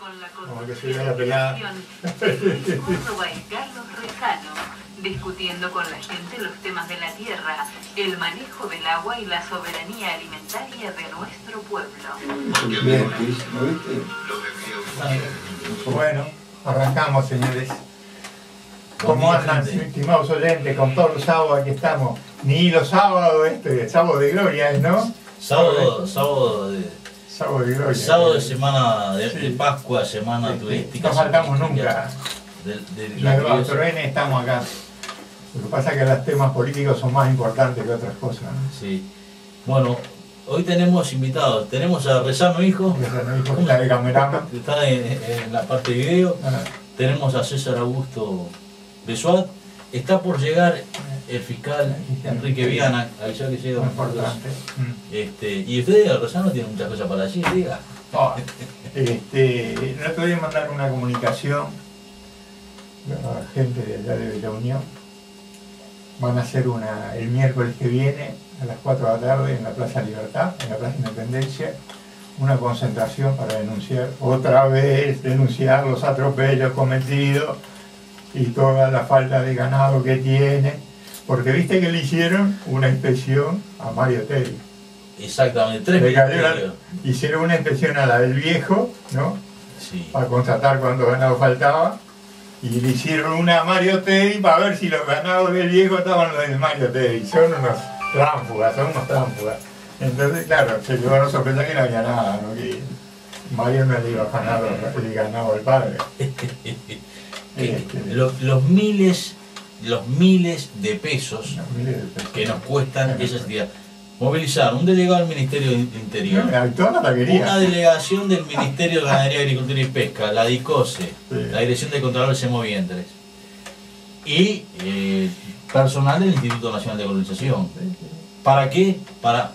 con la como que se vea la pelada. desde Córdoba y Carlos Rezano, discutiendo con la gente los temas de la tierra, el manejo del agua y la soberanía alimentaria de nuestro pueblo. Bien, ¿lo viste? Bueno, arrancamos, señores. ¿Cómo andan, estimados oyentes? Con todos los sábados aquí estamos. Ni los sábados, sábado de gloria, ¿no? Sábado de gloria. Sábado de semana de Pascua, semana turística. No faltamos nunca. Los Torrenes estamos acá. Lo que pasa es que los temas políticos son más importantes que otras cosas, ¿no? Sí. Bueno, hoy tenemos invitados. Tenemos a Rezano Hijo. Rezano Hijo está de cameraman. Está en la parte de video. Tenemos a César Augusto Besuat. Está por llegar el fiscal Enrique Viana, avisó que llega. Importante. Y usted, Rezano, tiene muchas cosas para decir, diga. No te voy a mandar una comunicación a la gente de allá de la Unión. Van a hacer el miércoles que viene a las 4 de la tarde en la Plaza Libertad, en la Plaza Independencia, una concentración para denunciar, otra vez denunciar los atropellos cometidos y toda la falta de ganado que tiene, porque viste que le hicieron una inspección a Mario Teddy. Exactamente, 3 ministerios. Hicieron una inspección a la del viejo, ¿no? Sí. Para constatar cuánto ganado faltaba, y le hicieron una a Mario Teddy para ver si los ganados del viejo estaban los de Mario Teddy. Son unos tránsfugas, Entonces, claro, se llevaron a sorpresa que no había nada, ¿no? Que Mario no le iba a ganar el ganado al padre. Los miles de pesos que nos cuestan esas actividades. Movilizar un delegado del Ministerio del Interior, una delegación del Ministerio de Ganadería, Agricultura y Pesca, la DICOSE, la Dirección de Contralores Semovientres, y personal del Instituto Nacional de Colonización. ¿Para qué? Para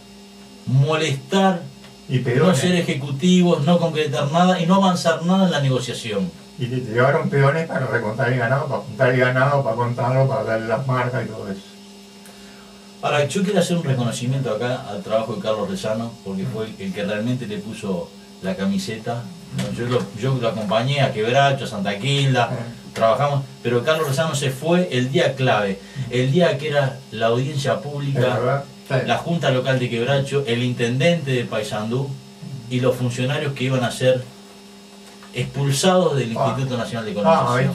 molestar, no ser ejecutivos, no concretar nada y no avanzar nada en la negociación. Y te llevaron peones para recontar el ganado, para juntar el ganado, para contarlo, para darle las marcas y todo eso. Ahora, yo quiero hacer un reconocimiento acá al trabajo de Carlos Rezano, porque fue el que realmente le puso la camiseta. Yo lo acompañé a Quebracho, a Santa Quilda, trabajamos, pero Carlos Rezano se fue el día clave, el día que era la audiencia pública, la Junta Local de Quebracho, el intendente de Paysandú y los funcionarios que iban a ser expulsados del Instituto Nacional de Colonización.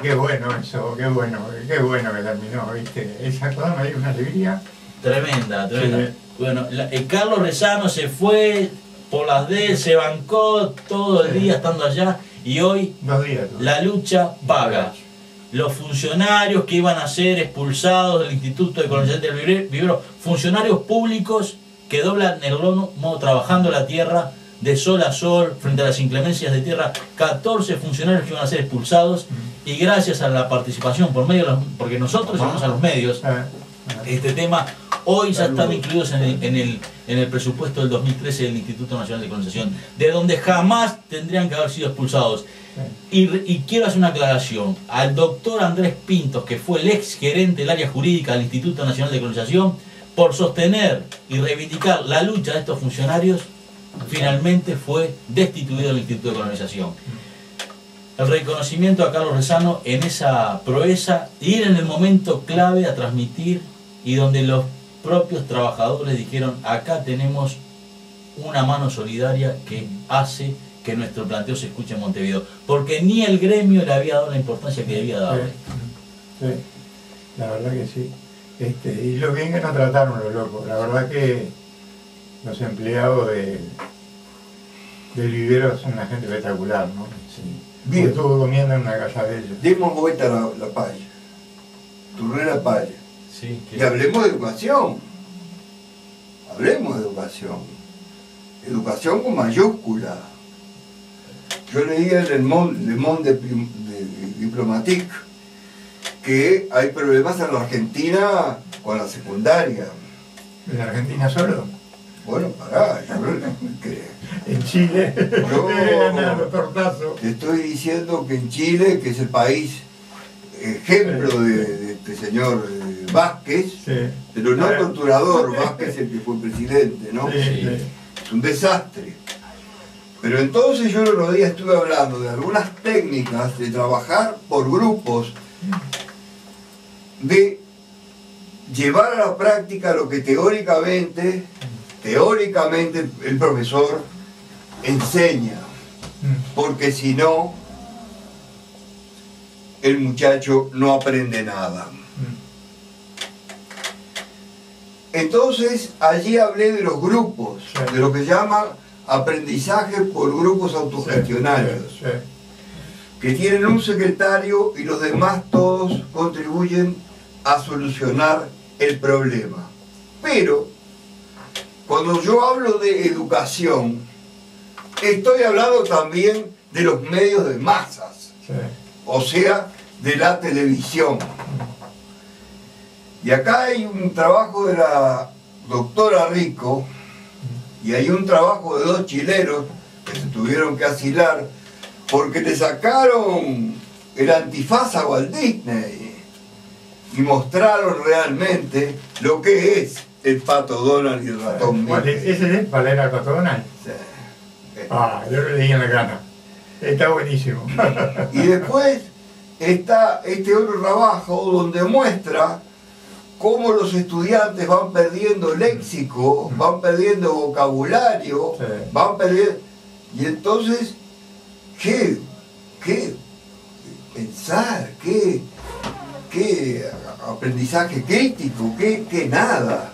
Qué bueno eso, qué bueno que terminó, ¿viste? Esa cosa me dio una alegría. Tremenda. Sí. Bueno, Carlos Rezano se fue por las de él, se bancó todo el día estando allá y hoy la lucha paga. Los funcionarios que iban a ser expulsados del Instituto de Colonización del Vivero, funcionarios públicos que doblan el lomo trabajando la tierra de sol a sol, frente a las inclemencias de tierra, 14 funcionarios que iban a ser expulsados, y gracias a la participación por medio porque nosotros llamamos a los medios, este tema hoy ya están incluidos en el presupuesto del 2013 del Instituto Nacional de Colonización, de donde jamás tendrían que haber sido expulsados. Y quiero hacer una aclaración al doctor Andrés Pintos, que fue el ex gerente del área jurídica del Instituto Nacional de Colonización, por sostener y reivindicar la lucha de estos funcionarios. Finalmente fue destituido del Instituto de Colonización. El reconocimiento a Carlos Rezano en esa proeza, ir en el momento clave a transmitir, y donde los propios trabajadores dijeron: acá tenemos una mano solidaria que hace que nuestro planteo se escuche en Montevideo, porque ni el gremio le había dado la importancia que debía darle. Sí, la verdad que sí. Y lo bien que nos trataron los locos, la verdad que los empleados del vivero son una gente espectacular, ¿no? Sí. Bien. Estuve comiendo en una casa de ellos. Demos vuelta a la palla, Turrera Palla. Sí, y hablemos de educación. Hablemos de educación. Educación con mayúscula. Yo leía en Le Monde Diplomatique que hay problemas en la Argentina con la secundaria. ¿En la Argentina solo? Bueno, pará, en Chile, te estoy diciendo que en Chile, que es el país ejemplo de este señor Vázquez, pero no torturador, Vázquez el que fue presidente, ¿no? Es un desastre. Pero entonces yo el otro día estuve hablando de algunas técnicas de trabajar por grupos, de llevar a la práctica lo que teóricamente el profesor enseña, porque si no, el muchacho no aprende nada. Entonces allí hablé de los grupos, de lo que se llama aprendizaje por grupos autogestionarios, que tienen un secretario y los demás todos contribuyen a solucionar el problema. Pero cuando yo hablo de educación, estoy hablando también de los medios de masas, o sea, de la televisión. Y acá hay un trabajo de la doctora Rico, y hay un trabajo de 2 chilenos que se tuvieron que asilar porque le sacaron el antifaz a Walt Disney y mostraron realmente lo que es el Pato Donald y el ratón Mickey. ¿Ese es Valera el Pato Donald? Sí. Ah, yo lo leí en la gana. Está buenísimo. Y después está este otro trabajo donde muestra cómo los estudiantes van perdiendo léxico, van perdiendo vocabulario, van perdiendo... Y entonces, ¿qué pensar? ¿Qué aprendizaje crítico? ¿Qué nada?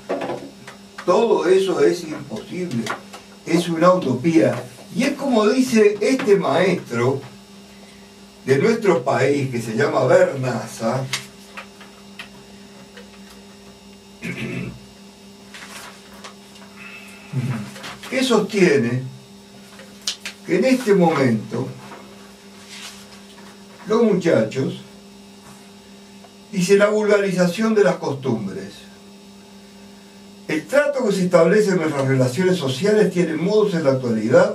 Todo eso es imposible, es una utopía. Y es como dice este maestro de nuestro país, que se llama Bernaza, que sostiene que en este momento los muchachos, dice, la vulgarización de las costumbres. El trato que se establece en nuestras relaciones sociales tiene modos en la actualidad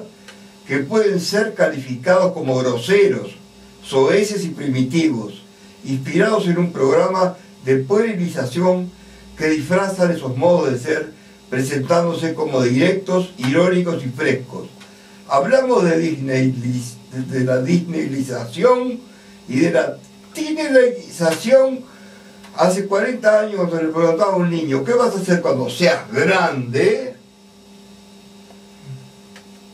que pueden ser calificados como groseros, soeces y primitivos, inspirados en un programa de puerilización que disfrazan esos modos de ser, presentándose como directos, irónicos y frescos. Hablamos de la disneylización y de la tinelización. Hace 40 años, cuando le preguntaba a un niño, ¿qué vas a hacer cuando seas grande?,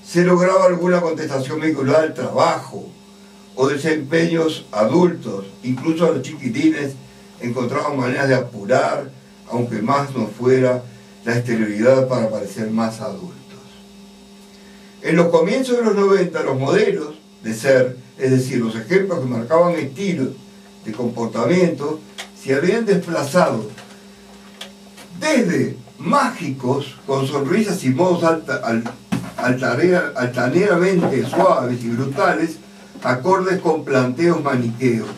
se lograba alguna contestación vinculada al trabajo o desempeños adultos. Incluso a los chiquitines encontraban maneras de apurar, aunque más no fuera la exterioridad, para parecer más adultos. En los comienzos de los 90, los modelos de ser, es decir, los ejemplos que marcaban estilos de comportamiento, se habían desplazado desde mágicos, con sonrisas y modos altaneramente suaves y brutales, acordes con planteos maniqueos.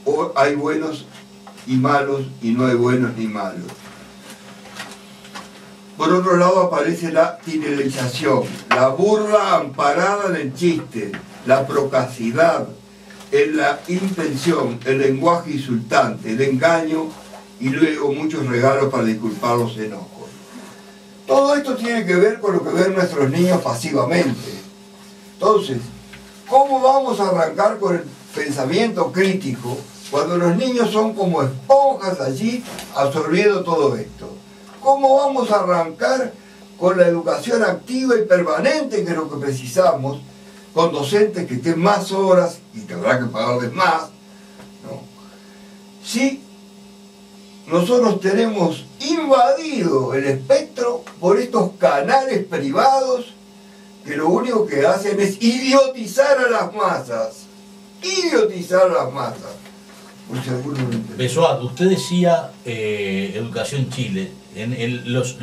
O hay buenos y malos y no hay buenos ni malos. Por otro lado aparece la tinelización, la burla amparada en el chiste, la procacidad, en la intención, el lenguaje insultante, el engaño y luego muchos regalos para disculpar los enojos. Todo esto tiene que ver con lo que ven nuestros niños pasivamente. Entonces, ¿cómo vamos a arrancar con el pensamiento crítico cuando los niños son como esponjas allí absorbiendo todo esto? ¿Cómo vamos a arrancar con la educación activa y permanente, que es lo que precisamos, con docentes que estén más horas y que habrá que pagarles más, ¿no? Si nosotros tenemos invadido el espectro por estos canales privados que lo único que hacen es idiotizar a las masas. Idiotizar a las masas. Por si alguno no entiende. Besoat, usted decía Educación Chile. Los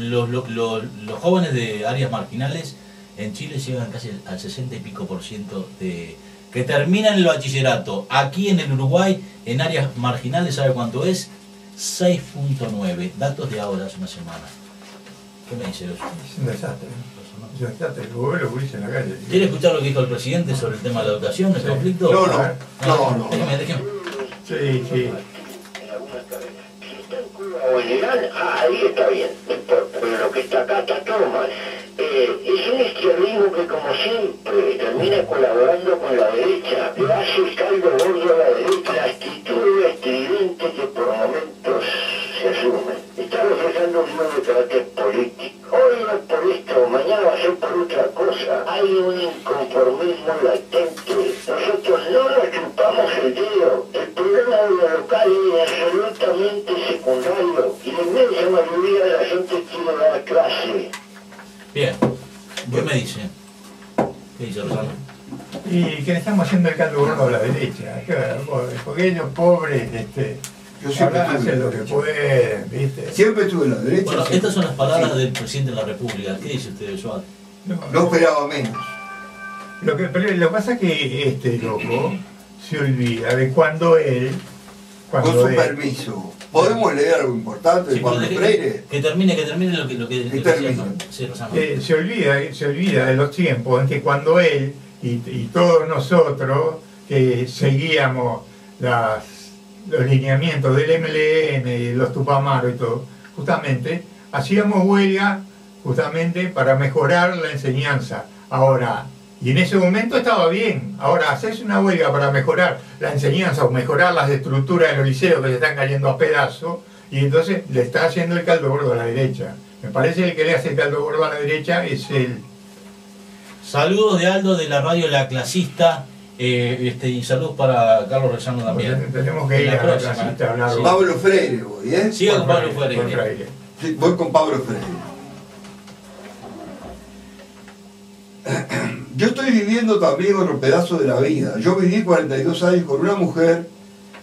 jóvenes de áreas marginales en Chile llegan casi al 60 y pico % de que terminan el bachillerato. Aquí en el Uruguay, en áreas marginales, ¿sabe cuánto es? 6.9. Datos de ahora, hace una semana. ¿Qué me dice eso? Es un desastre. Es un desastre. Lo dice en la calle. ¿Quiere escuchar lo que dijo el presidente sobre el tema de la educación, el conflicto? No. Déjeme. Sí. En algunas cadenas. Si está en Cuba o en Irán, ahí está bien, no importa. Pero lo que está acá está todo mal. Es un izquierdismo que, como siempre, termina colaborando con la derecha, le hace el caldo gordo a la derecha, la actitud estridente que por momentos se asume. Está reflejando un nuevo carácter político. Hoy no es por esto, mañana va a ser por otra cosa. Hay un inconformismo latente. Nosotros no nos chupamos el dedo. El problema de lo local es absolutamente secundario y la inmensa mayoría de la gente quiere dar clase. Bien, ¿qué me dice? ¿Qué dice Rosano? Y que le estamos haciendo el caldo gordo a la derecha, porque ellos pobres, yo siempre hacen lo que pueden, ¿viste? Siempre estuve en la derecha. Bueno, siempre. estas son las palabras del presidente de la República. ¿Qué dice usted, Joan? No esperaba menos. Lo que pasa es que este loco se olvida de cuando él... Con su permiso. ¿Podemos leer algo importante de Pablo Freire? Que termine lo que termine. Sí, Rosano. Se olvida de los tiempos en que cuando él y todos nosotros que seguíamos los lineamientos del MLN, los Tupamaros y todo, justamente hacíamos huelga justamente para mejorar la enseñanza. Ahora, y en ese momento estaba bien. Ahora, haces una huelga para mejorar la enseñanza o mejorar las estructuras de los liceos que se están cayendo a pedazos, y entonces le está haciendo el caldo gordo a la derecha. Me parece que el que le hace el caldo gordo a la derecha es él. Saludos de Aldo de la radio La Clasista, y saludos para Carlos Rosano también. Tenemos que ir a La Clasista a hablar. Sí. Pablo Freire voy, ¿eh? Sí, con Pablo Freire. Sí, voy con Pablo Freire. Yo estoy viviendo también otro pedazo de la vida. Yo viví 42 años con una mujer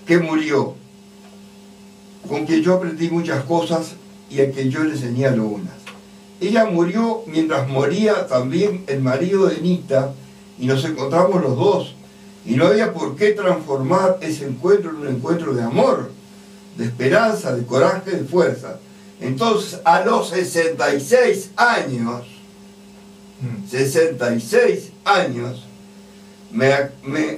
que murió, con quien yo aprendí muchas cosas y a quien yo le enseñé algunas. Ella murió mientras moría también el marido de Nita, y nos encontramos los dos. Y no había por qué transformar ese encuentro en un encuentro de amor, de esperanza, de coraje, de fuerza. Entonces, a los 66 años, 66 años, me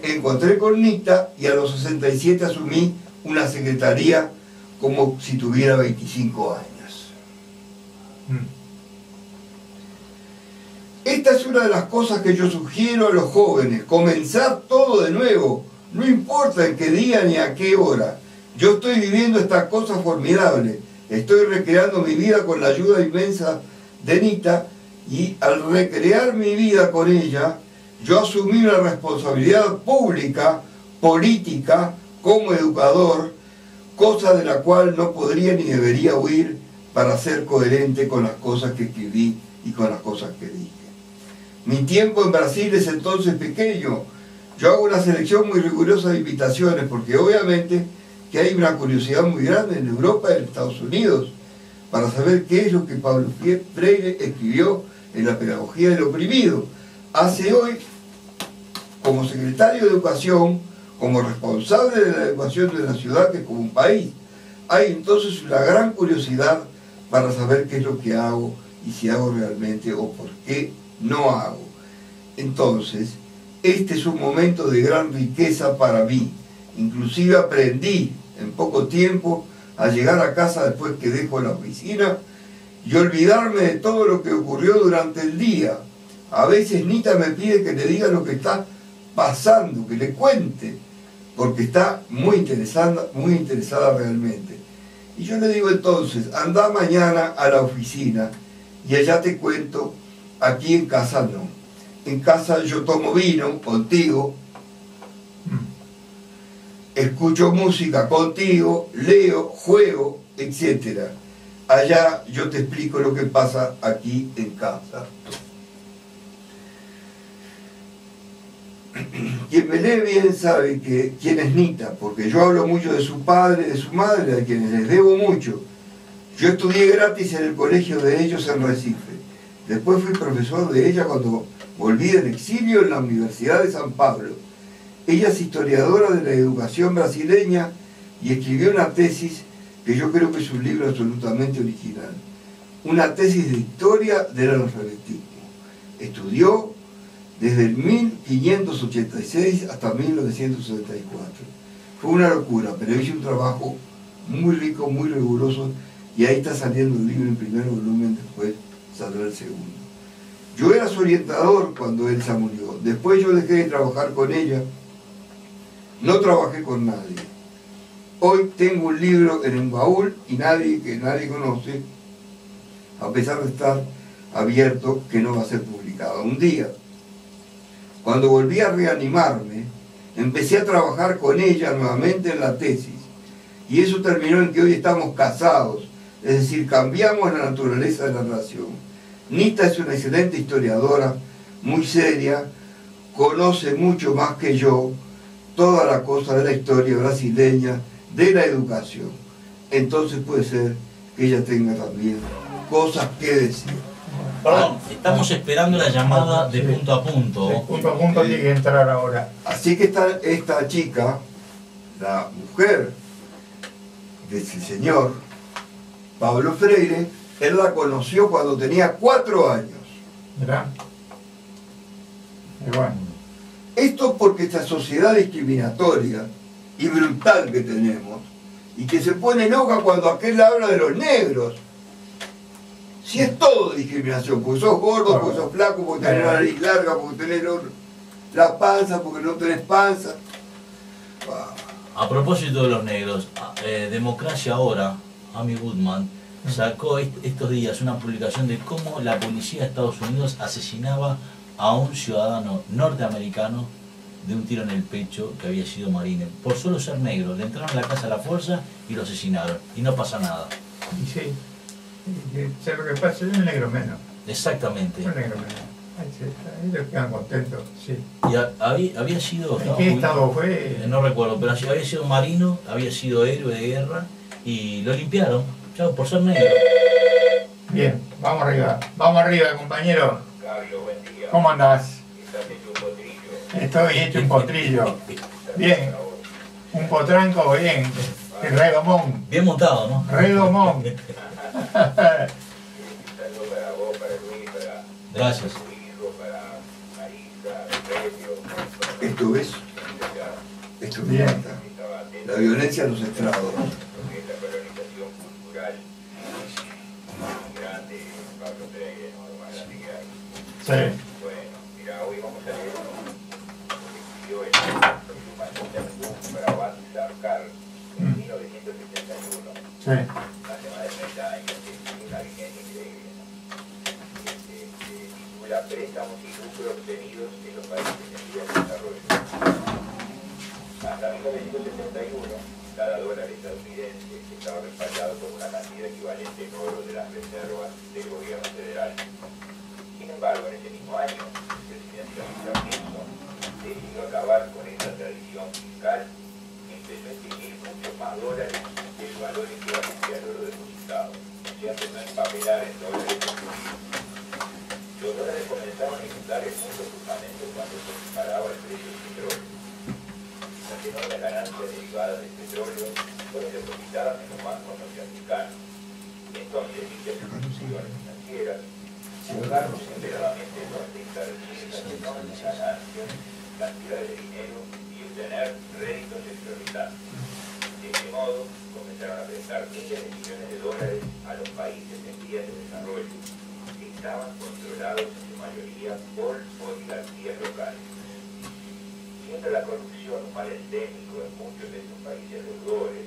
encontré con Nita, y a los 67 asumí una secretaría como si tuviera 25 años. Esta es una de las cosas que yo sugiero a los jóvenes: comenzar todo de nuevo, no importa en qué día ni a qué hora. Yo estoy viviendo esta cosa formidable, estoy recreando mi vida con la ayuda inmensa de Nita, y al recrear mi vida con ella, yo asumí una responsabilidad pública, política, como educador, cosa de la cual no podría ni debería huir para ser coherente con las cosas que escribí y con las cosas que dije. Mi tiempo en Brasil es entonces pequeño. Yo hago una selección muy rigurosa de invitaciones, porque obviamente que hay una curiosidad muy grande en Europa y en Estados Unidos para saber qué es lo que Pablo Freire escribió en la pedagogía del oprimido. Hace hoy, como secretario de Educación, como responsable de la educación de la ciudad, que como un país, hay entonces una gran curiosidad para saber qué es lo que hago y si hago realmente o por qué no hago. Entonces, este es un momento de gran riqueza para mí. Inclusive aprendí en poco tiempo a llegar a casa después que dejo la oficina y olvidarme de todo lo que ocurrió durante el día. A veces Nita me pide que le diga lo que está pasando, que le cuente, porque está muy interesada realmente. Y yo le digo entonces: anda mañana a la oficina y allá te cuento. Aquí en casa no. En casa yo tomo vino contigo, escucho música contigo, leo, juego, etc. Allá yo te explico lo que pasa aquí en casa. Quien me lee bien sabe quién es Nita, porque yo hablo mucho de su padre, de su madre, a quienes les debo mucho. Yo estudié gratis en el colegio de ellos en Recife. Después fui profesor de ella cuando volví del exilio en la Universidad de San Pablo. Ella es historiadora de la educación brasileña y escribió una tesis que yo creo que es un libro absolutamente original. Una tesis de historia del analfabetismo. Estudió desde el 1586 hasta 1964. Fue una locura, pero hizo un trabajo muy rico, muy riguroso, y ahí está saliendo el libro en primer volumen, después saldrá el segundo. Yo era su orientador cuando Elsa murió. Después yo dejé de trabajar con ella. No trabajé con nadie. Hoy tengo un libro en el baúl y que nadie conoce, a pesar de estar abierto, que no va a ser publicado. Un día, cuando volví a reanimarme, empecé a trabajar con ella nuevamente en la tesis. Y eso terminó en que hoy estamos casados, es decir, cambiamos la naturaleza de la relación. Nita es una excelente historiadora, muy seria, conoce mucho más que yo toda la cosa de la historia brasileña, de la educación. Entonces puede ser que ella tenga también cosas que decir. Perdón, estamos esperando la llamada de punto a punto. De punto a punto tiene que entrar ahora. Así que esta chica, la mujer del señor Pablo Freire, él la conoció cuando tenía 4 años. ¿Verdad? Y bueno. Esto porque esta sociedad discriminatoria y brutal que tenemos, y que se pone enoja cuando aquel habla de los negros. Si es todo discriminación, porque sos gordo, porque sos flaco, porque tenés la nariz larga, porque tenés la panza, porque no tenés panza. A propósito de los negros, Democracia Ahora, Amy Goodman, sacó estos días una publicación de cómo la policía de Estados Unidos asesinaba a un ciudadano norteamericano de un tiro en el pecho que había sido marine, por solo ser negro. Le entraron a la casa a la fuerza y lo asesinaron, y no pasa nada. Y sí, sé lo que pasa, es un negro menos. Exactamente. Un negro menos. Ahí les quedan contentos, sí. Y había sido... ¿En qué estado fue? No recuerdo, pero había sido marino, había sido héroe de guerra, y lo limpiaron, claro, por ser negro. Bien, vamos arriba, compañero. ¿Cómo andás? Estoy hecho un potrillo. Bien, un potranco, bien. Redomón. Bien montado, ¿no? Redomón. Gracias. Esto es me bien. mata. La violencia de los estrados. Sí. Sí. Hace más de 30 años, es una vigencia increíble, ¿no? Titula Préstamos y lucros obtenidos en los países en vías de desarrollo. Hasta 1971, cada dólar estadounidense estaba respaldado por una cantidad equivalente en oro de las reservas del gobierno federal. Sin embargo, en ese mismo año, el presidente Richard Nixon decidió acabar con esta tradición fiscal y empezó a exigir muchos más dólares del valor equivalente al oro depositado, o sea, empezó a empapelar en dólares. Los dólares comenzaron a inundar el mundo justamente cuando se disparaba el precio del petróleo. Las enormes ganancias derivadas del petróleo fueron depositadas en los bancos norteamericanos. Y entonces dichas instituciones financieras jugaron deliberadamente con establecer esas enormes ganancias, cantidades de dinero y obtener réditos exorbitantes. De este modo, comenzaron a prestar miles de millones de dólares a los países en vías de desarrollo, que estaban controlados en su mayoría por oligarquías locales. Siendo la corrupción un mal endémico en muchos de estos países deudores,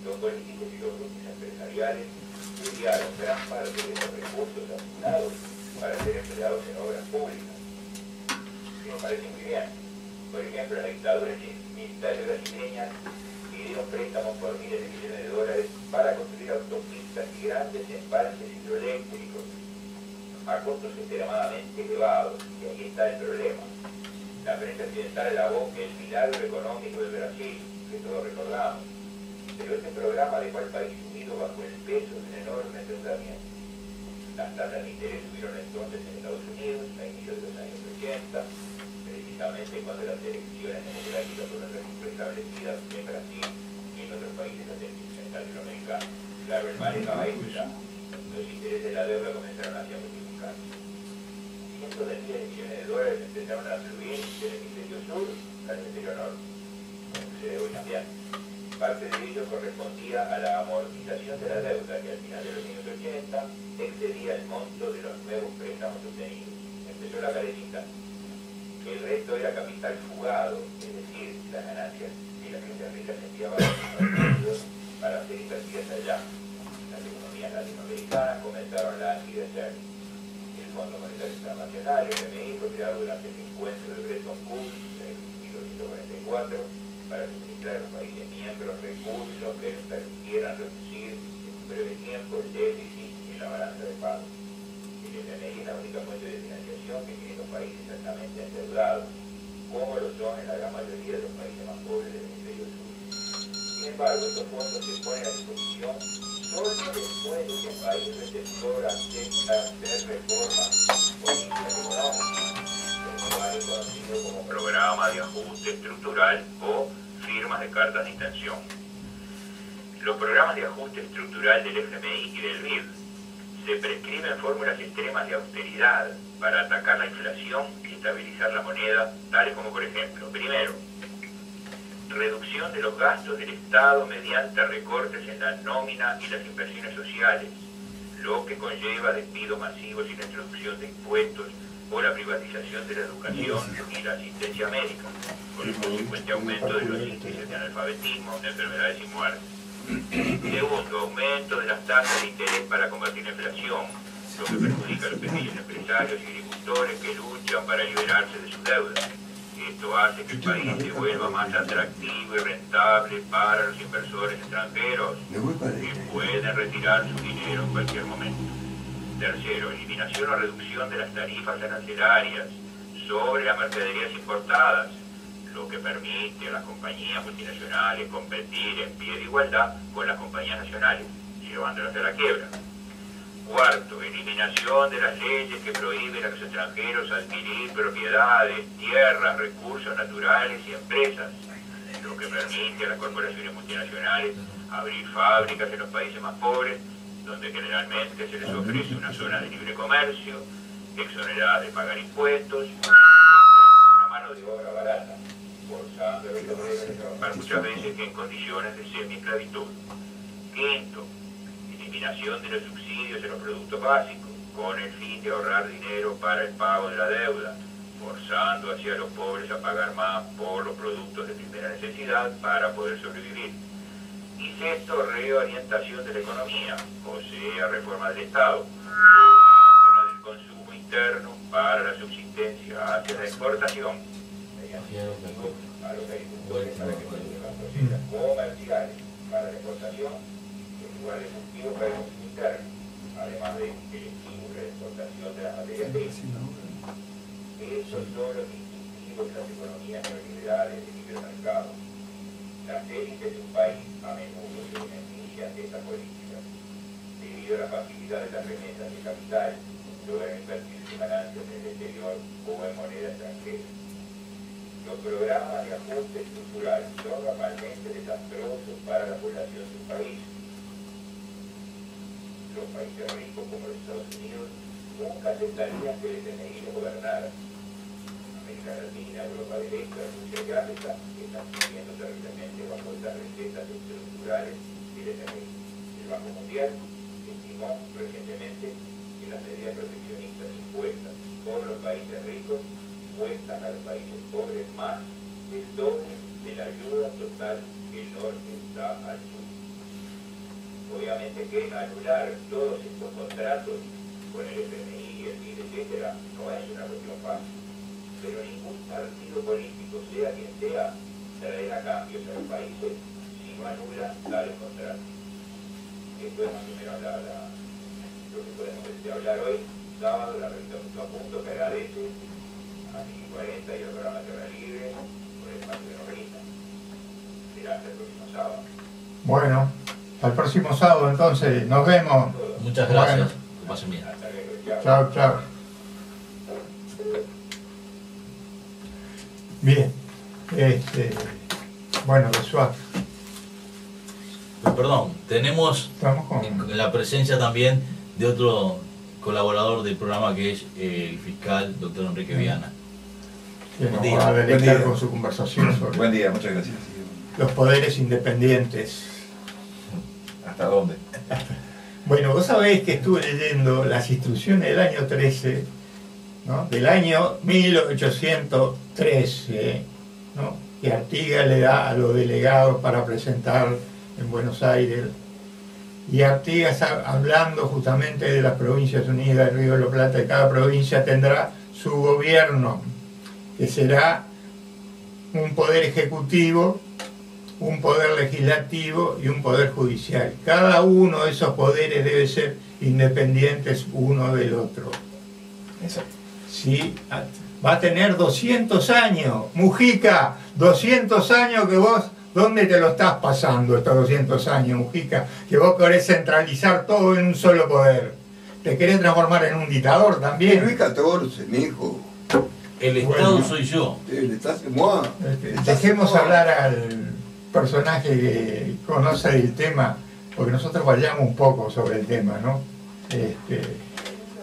los políticos y los grupos empresariales desviaron gran parte de esos recursos asignados para ser empleados en obras públicas. Que me parece muy bien. Por ejemplo, la dictadura militar brasileña pidió préstamos por miles de millones de dólares para construir autopistas y grandes embalses hidroeléctricos a costos extremadamente elevados. Y ahí está el problema. La prensa occidental alabó el milagro económico de Brasil, que todos recordamos. Pero este programa dejó al país sumido bajo el peso de un enorme endeudamiento. Las tasas de interés subieron entonces en Estados Unidos a inicios de los años 80, precisamente cuando las elecciones democráticas fueron restablecidas en Brasil y en otros países latinoamericanos. Claro, el mal estaba ahí ya. Los intereses de la deuda comenzaron a multiplicarse. Cientos de miles de millones de dólares empezaron a fluir del hemisferio sur al hemisferio norte, como sucede hoy también. Parte de ello correspondía a la amortización de la deuda, que al final de los años 80 excedía el monto de los nuevos préstamos obtenidos. empezó la carecita. El resto era capital fugado, es decir, las ganancias que la gente rica se enviaba a los Estados Unidos para ser invertidas allá. Las economías latinoamericanas comenzaron a languidecer. El Fondo Monetario Internacional, el FMI, fue creado durante el encuentro de Bretton Woods en 1944 para suministrar a los países miembros recursos que les permitieran reducir en un breve tiempo el déficit en la balanza de pagos. El FMI es la única fuente de financiación que tiene los países altamente endeudados, como lo son en la gran mayoría de los países más pobres del hemisferio sur. Sin embargo, estos fondos se ponen a disposición solo después de que el país receptor acepta hacer reformas políticas económicas, lo cual es conocido como programa de ajuste estructural o firmas de cartas de intención. Los programas de ajuste estructural del FMI y del BID se prescriben fórmulas extremas de austeridad para atacar la inflación y estabilizar la moneda, tales como, por ejemplo, primero, reducción de los gastos del Estado mediante recortes en la nómina y las inversiones sociales, lo que conlleva despidos masivos y la introducción de impuestos o la privatización de la educación y la asistencia médica, con el consecuente aumento de los índices de analfabetismo, de enfermedades y muertes. Segundo, aumento de las tasas de interés para combatir la inflación, lo que perjudica a los pequeños empresarios y agricultores que luchan para liberarse de sus deudas. Esto hace que el país se vuelva más atractivo y rentable para los inversores extranjeros que pueden retirar su dinero en cualquier momento. Tercero, eliminación o reducción de las tarifas arancelarias sobre las mercaderías importadas, lo que permite a las compañías multinacionales competir en pie de igualdad con las compañías nacionales, llevándolas a la quiebra. Cuarto, eliminación de las leyes que prohíben a los extranjeros adquirir propiedades, tierras, recursos naturales y empresas, lo que permite a las corporaciones multinacionales abrir fábricas en los países más pobres, donde generalmente se les ofrece una zona de libre comercio, exonerada de pagar impuestos, una mano de obra barata, forzando a los obreros a trabajar muchas veces en condiciones de semi-esclavitud. Quinto, eliminación de los subsidios en los productos básicos, con el fin de ahorrar dinero para el pago de la deuda, forzando hacia los pobres a pagar más por los productos de primera necesidad para poder sobrevivir. Y sexto, reorientación de la economía, o sea, reforma del Estado, la del consumo interno para la subsistencia hacia la exportación, mediante a los agricultores para que produzcan cosechas comerciales para la exportación, en lugar de cultivos para el consumo interno, además de el estímulo de la exportación de las materias primas. Esos son los distintivos de las economías neoliberales de libre mercado. Las élites de un país a menudo se benefician de estas políticas. Debido a la facilidad de las remesas de capital, logran invertir sus ganancias en el exterior o en moneda extranjera. Los programas de ajuste estructural son normalmente desastrosos para la población de un país. Los países ricos como los Estados Unidos nunca aceptarían que el FMI los gobernara. América Latina, Europa del Este, Rusia y África están sufriendo terriblemente bajo estas recetas estructurales del FMI. El Banco Mundial estimó recientemente que las medidas proteccionistas impuestas por los países ricos cuestan a los países pobres más del doble de la ayuda total que el norte da al sur. Obviamente que anular todos estos contratos con el FMI, el BID, etc., no es una cuestión fácil. Pero ningún partido político, sea quien sea, traerá cambios a los países si no anula tales contratos. Esto es más o menos lo que podemos hablar hoy, sábado, la revista Punto a Punto, que agradece a Mini 40 y al programa Tierra Libre por el espacio que nos brinda. Será hasta el próximo sábado. Bueno, hasta el próximo sábado entonces, nos vemos. Muchas gracias. Bueno. Que pasen bien. Chao, chao. Bien, bueno, Besuá. Perdón, tenemos la presencia también de otro colaborador del programa que es el fiscal doctor Enrique Viana. Que nos va a deleitar con su conversación sobre Buen día, muchas gracias. los poderes independientes. ¿Hasta dónde? Bueno, vos sabéis que estuve leyendo las instrucciones del año 13 ¿no? Del año 1813, ¿no? Que Artigas le da a los delegados para presentar en Buenos Aires, y Artigas hablando justamente de las Provincias Unidas, del Río de la Plata, y cada provincia tendrá su gobierno, que será un poder ejecutivo, un poder legislativo y un poder judicial. Cada uno de esos poderes debe ser independientes uno del otro. Exacto. Sí, va a tener 200 años, Mujica, 200 años que vos, ¿dónde te lo estás pasando estos 200 años, Mujica? Que vos querés centralizar todo en un solo poder. Te querés transformar en un dictador también. Luis XIV, mijo. El Estado soy yo. Dejemos hablar al personaje que conoce el tema, porque nosotros vayamos un poco sobre el tema, ¿no?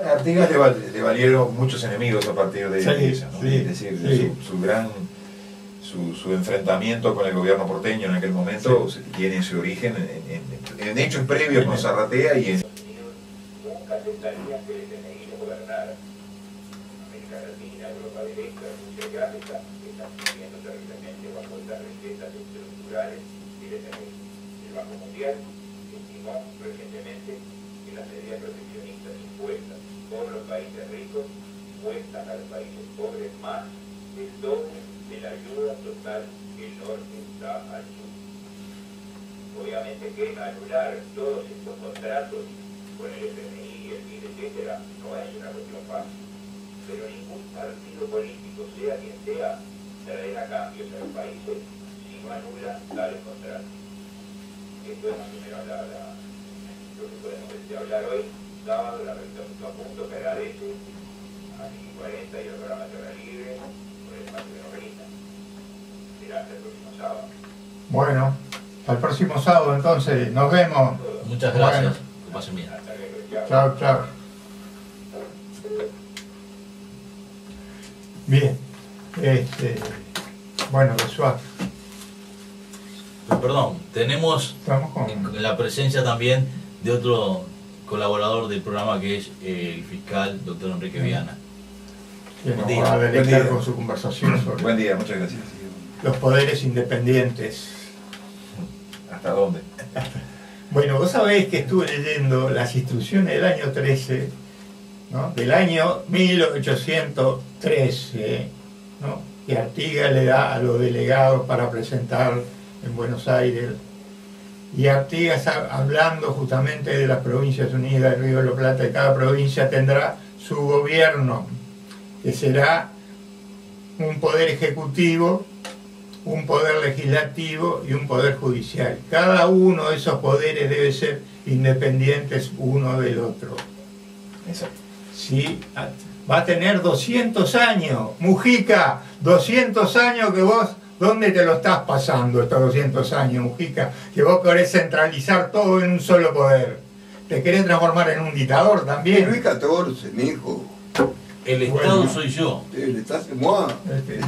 Artigas le valieron muchos enemigos a partir de eso, ¿no? Es decir, su enfrentamiento con el gobierno porteño en aquel momento tiene su origen en hechos previos con Zarratea y en... Nunca aceptaría que el FMI no gobernara. América Latina, Europa del Este, Rusia y África están sufriendo terriblemente bajo estas recetas estructurales del FMI. El Banco Mundial estimó recientemente que las medidas proteccionistas impuestas por los países ricos cuestan a los países pobres más del doble de la ayuda total que el norte da al sur. Obviamente que anular todos estos contratos con el FMI, el BID, etcétera, no es una cuestión fácil. Pero ningún partido político, sea quien sea, traerá cambios a los países si no anula tales contratos. Esto es más o menos lo que podemos hablar hoy, sábado, la revista Punto a Punto, que agradece a 40 y el programa Tierra Libre por el espacio que nos brinda. Será hasta el próximo sábado. Bueno, al próximo sábado entonces, nos vemos. Muchas gracias. Bueno. Que pasen bien. Chao, chao. Bien. Bueno, Besuá. Perdón, tenemos la presencia también de otro colaborador del programa que es el fiscal doctor Enrique Viana. Que nos va a deleitar con su conversación sobre Buen día, muchas gracias. los poderes independientes. ¿Hasta dónde? Bueno, vos sabéis que estuve leyendo las instrucciones del año 13, ¿no? Del año 1813, ¿no? Que Artigas le da a los delegados para presentar en Buenos Aires, y Artigas hablando justamente de las Provincias Unidas, del Río de la Plata, y cada provincia tendrá su gobierno, que será un poder ejecutivo, un poder legislativo y un poder judicial. Cada uno de esos poderes debe ser independientes uno del otro. Exacto. Sí, va a tener 200 años, Mujica, 200 años que vos, ¿dónde te lo estás pasando estos 200 años, Mujica? Que vos querés centralizar todo en un solo poder. Te querés transformar en un dictador también. Luis XIV, mijo. El Estado soy yo.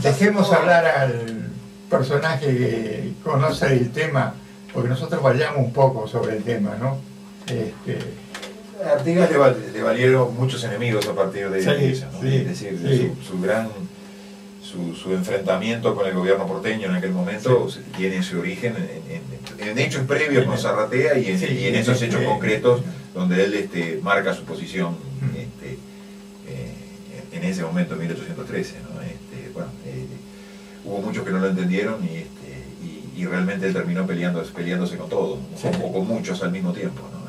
Dejemos hablar al personaje que conoce el tema, porque nosotros vayamos un poco sobre el tema, ¿no? Artigas le valieron muchos enemigos a partir de eso, ¿no? Es decir, su enfrentamiento con el gobierno porteño en aquel momento tiene su origen en hechos previos con Zarratea y en esos hechos concretos donde él marca su posición en ese momento, en 1813, ¿no? Hubo muchos que no lo entendieron y realmente él terminó peleándose con todos, o con muchos al mismo tiempo, ¿no?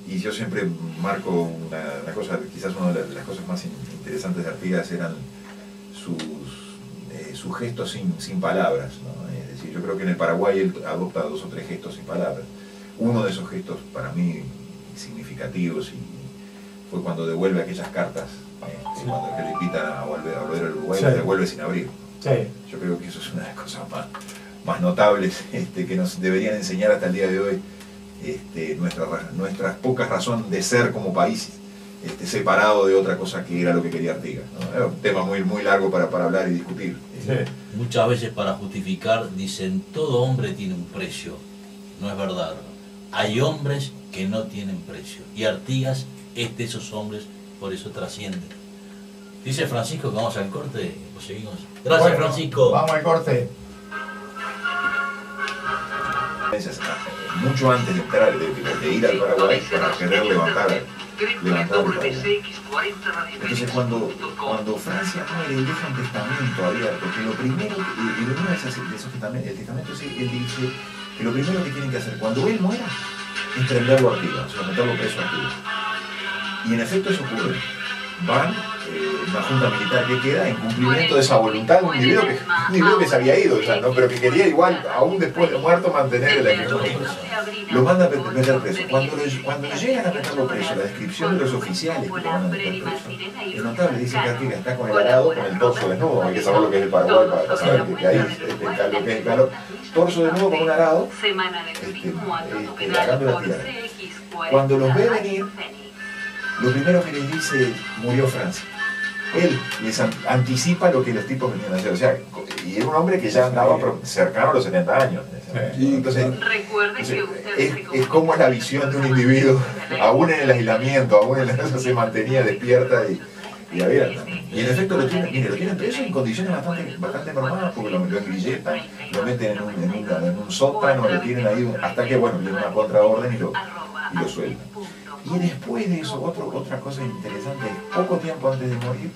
Y yo siempre marco una cosa, quizás una de las cosas más interesantes de Artigas eran sus gestos sin palabras, ¿no? Es decir, yo creo que en el Paraguay él adopta 2 o 3 gestos sin palabras. Uno de esos gestos para mí significativos fue cuando devuelve aquellas cartas, cuando le invitan a volver al Uruguay, las devuelve sin abrir. Yo creo que eso es una de las cosas más notables que nos deberían enseñar hasta el día de hoy nuestras pocas razones de ser como país, separado de otra cosa que era lo que quería Artigas, ¿no? Era un tema muy largo para hablar y discutir. Muchas veces para justificar dicen todo hombre tiene un precio. No es verdad. Hay hombres que no tienen precio y Artigas es de esos hombres por eso trasciende. Dice Francisco que vamos al corte, pues seguimos. Gracias, bueno, Francisco. Vamos al corte. Mucho antes de entrar, de ir al Paraguay para querer levantar el Paraguay. Entonces cuando Francia muere, él deja un testamento abierto, que lo primero, y uno de esos testamentos, el testamento es, él dice que lo primero que tienen que hacer cuando él muera es prenderlo a Artigas, o sea, meterlo preso a Artigas. Y en efecto eso ocurre. Van una junta militar que queda en cumplimiento de esa voluntad de un individuo que se había ido ya, ¿no? Pero que quería igual, aún después de muerto, mantener el ejecución. Lo manda a meter preso. Cuando llegan a meterlo preso, la descripción de los oficiales que lo van a meter preso es notable. Dice que Artigas está con el arado, con el torso desnudo. Hay que saber lo que es el Paraguay para saber que ahí lo que es el calor. Torso desnudo con un arado, arando la tierra. Cuando los ve venir, lo primero que les dice, murió Francia. Él les anticipa lo que los tipos venían a hacer. O sea, y era un hombre que ya andaba cercano a los 70 años. Sí. Entonces es como la visión de un individuo, aún en el aislamiento, aún en eso se mantenía despierta y abierta. Y en efecto lo tienen preso en condiciones bastante normales, porque lo engrilletan, lo meten en un sótano, lo tienen ahí hasta que, bueno, viene una contraorden y lo sueltan. Y después de eso, otra cosa interesante, poco tiempo antes de morir,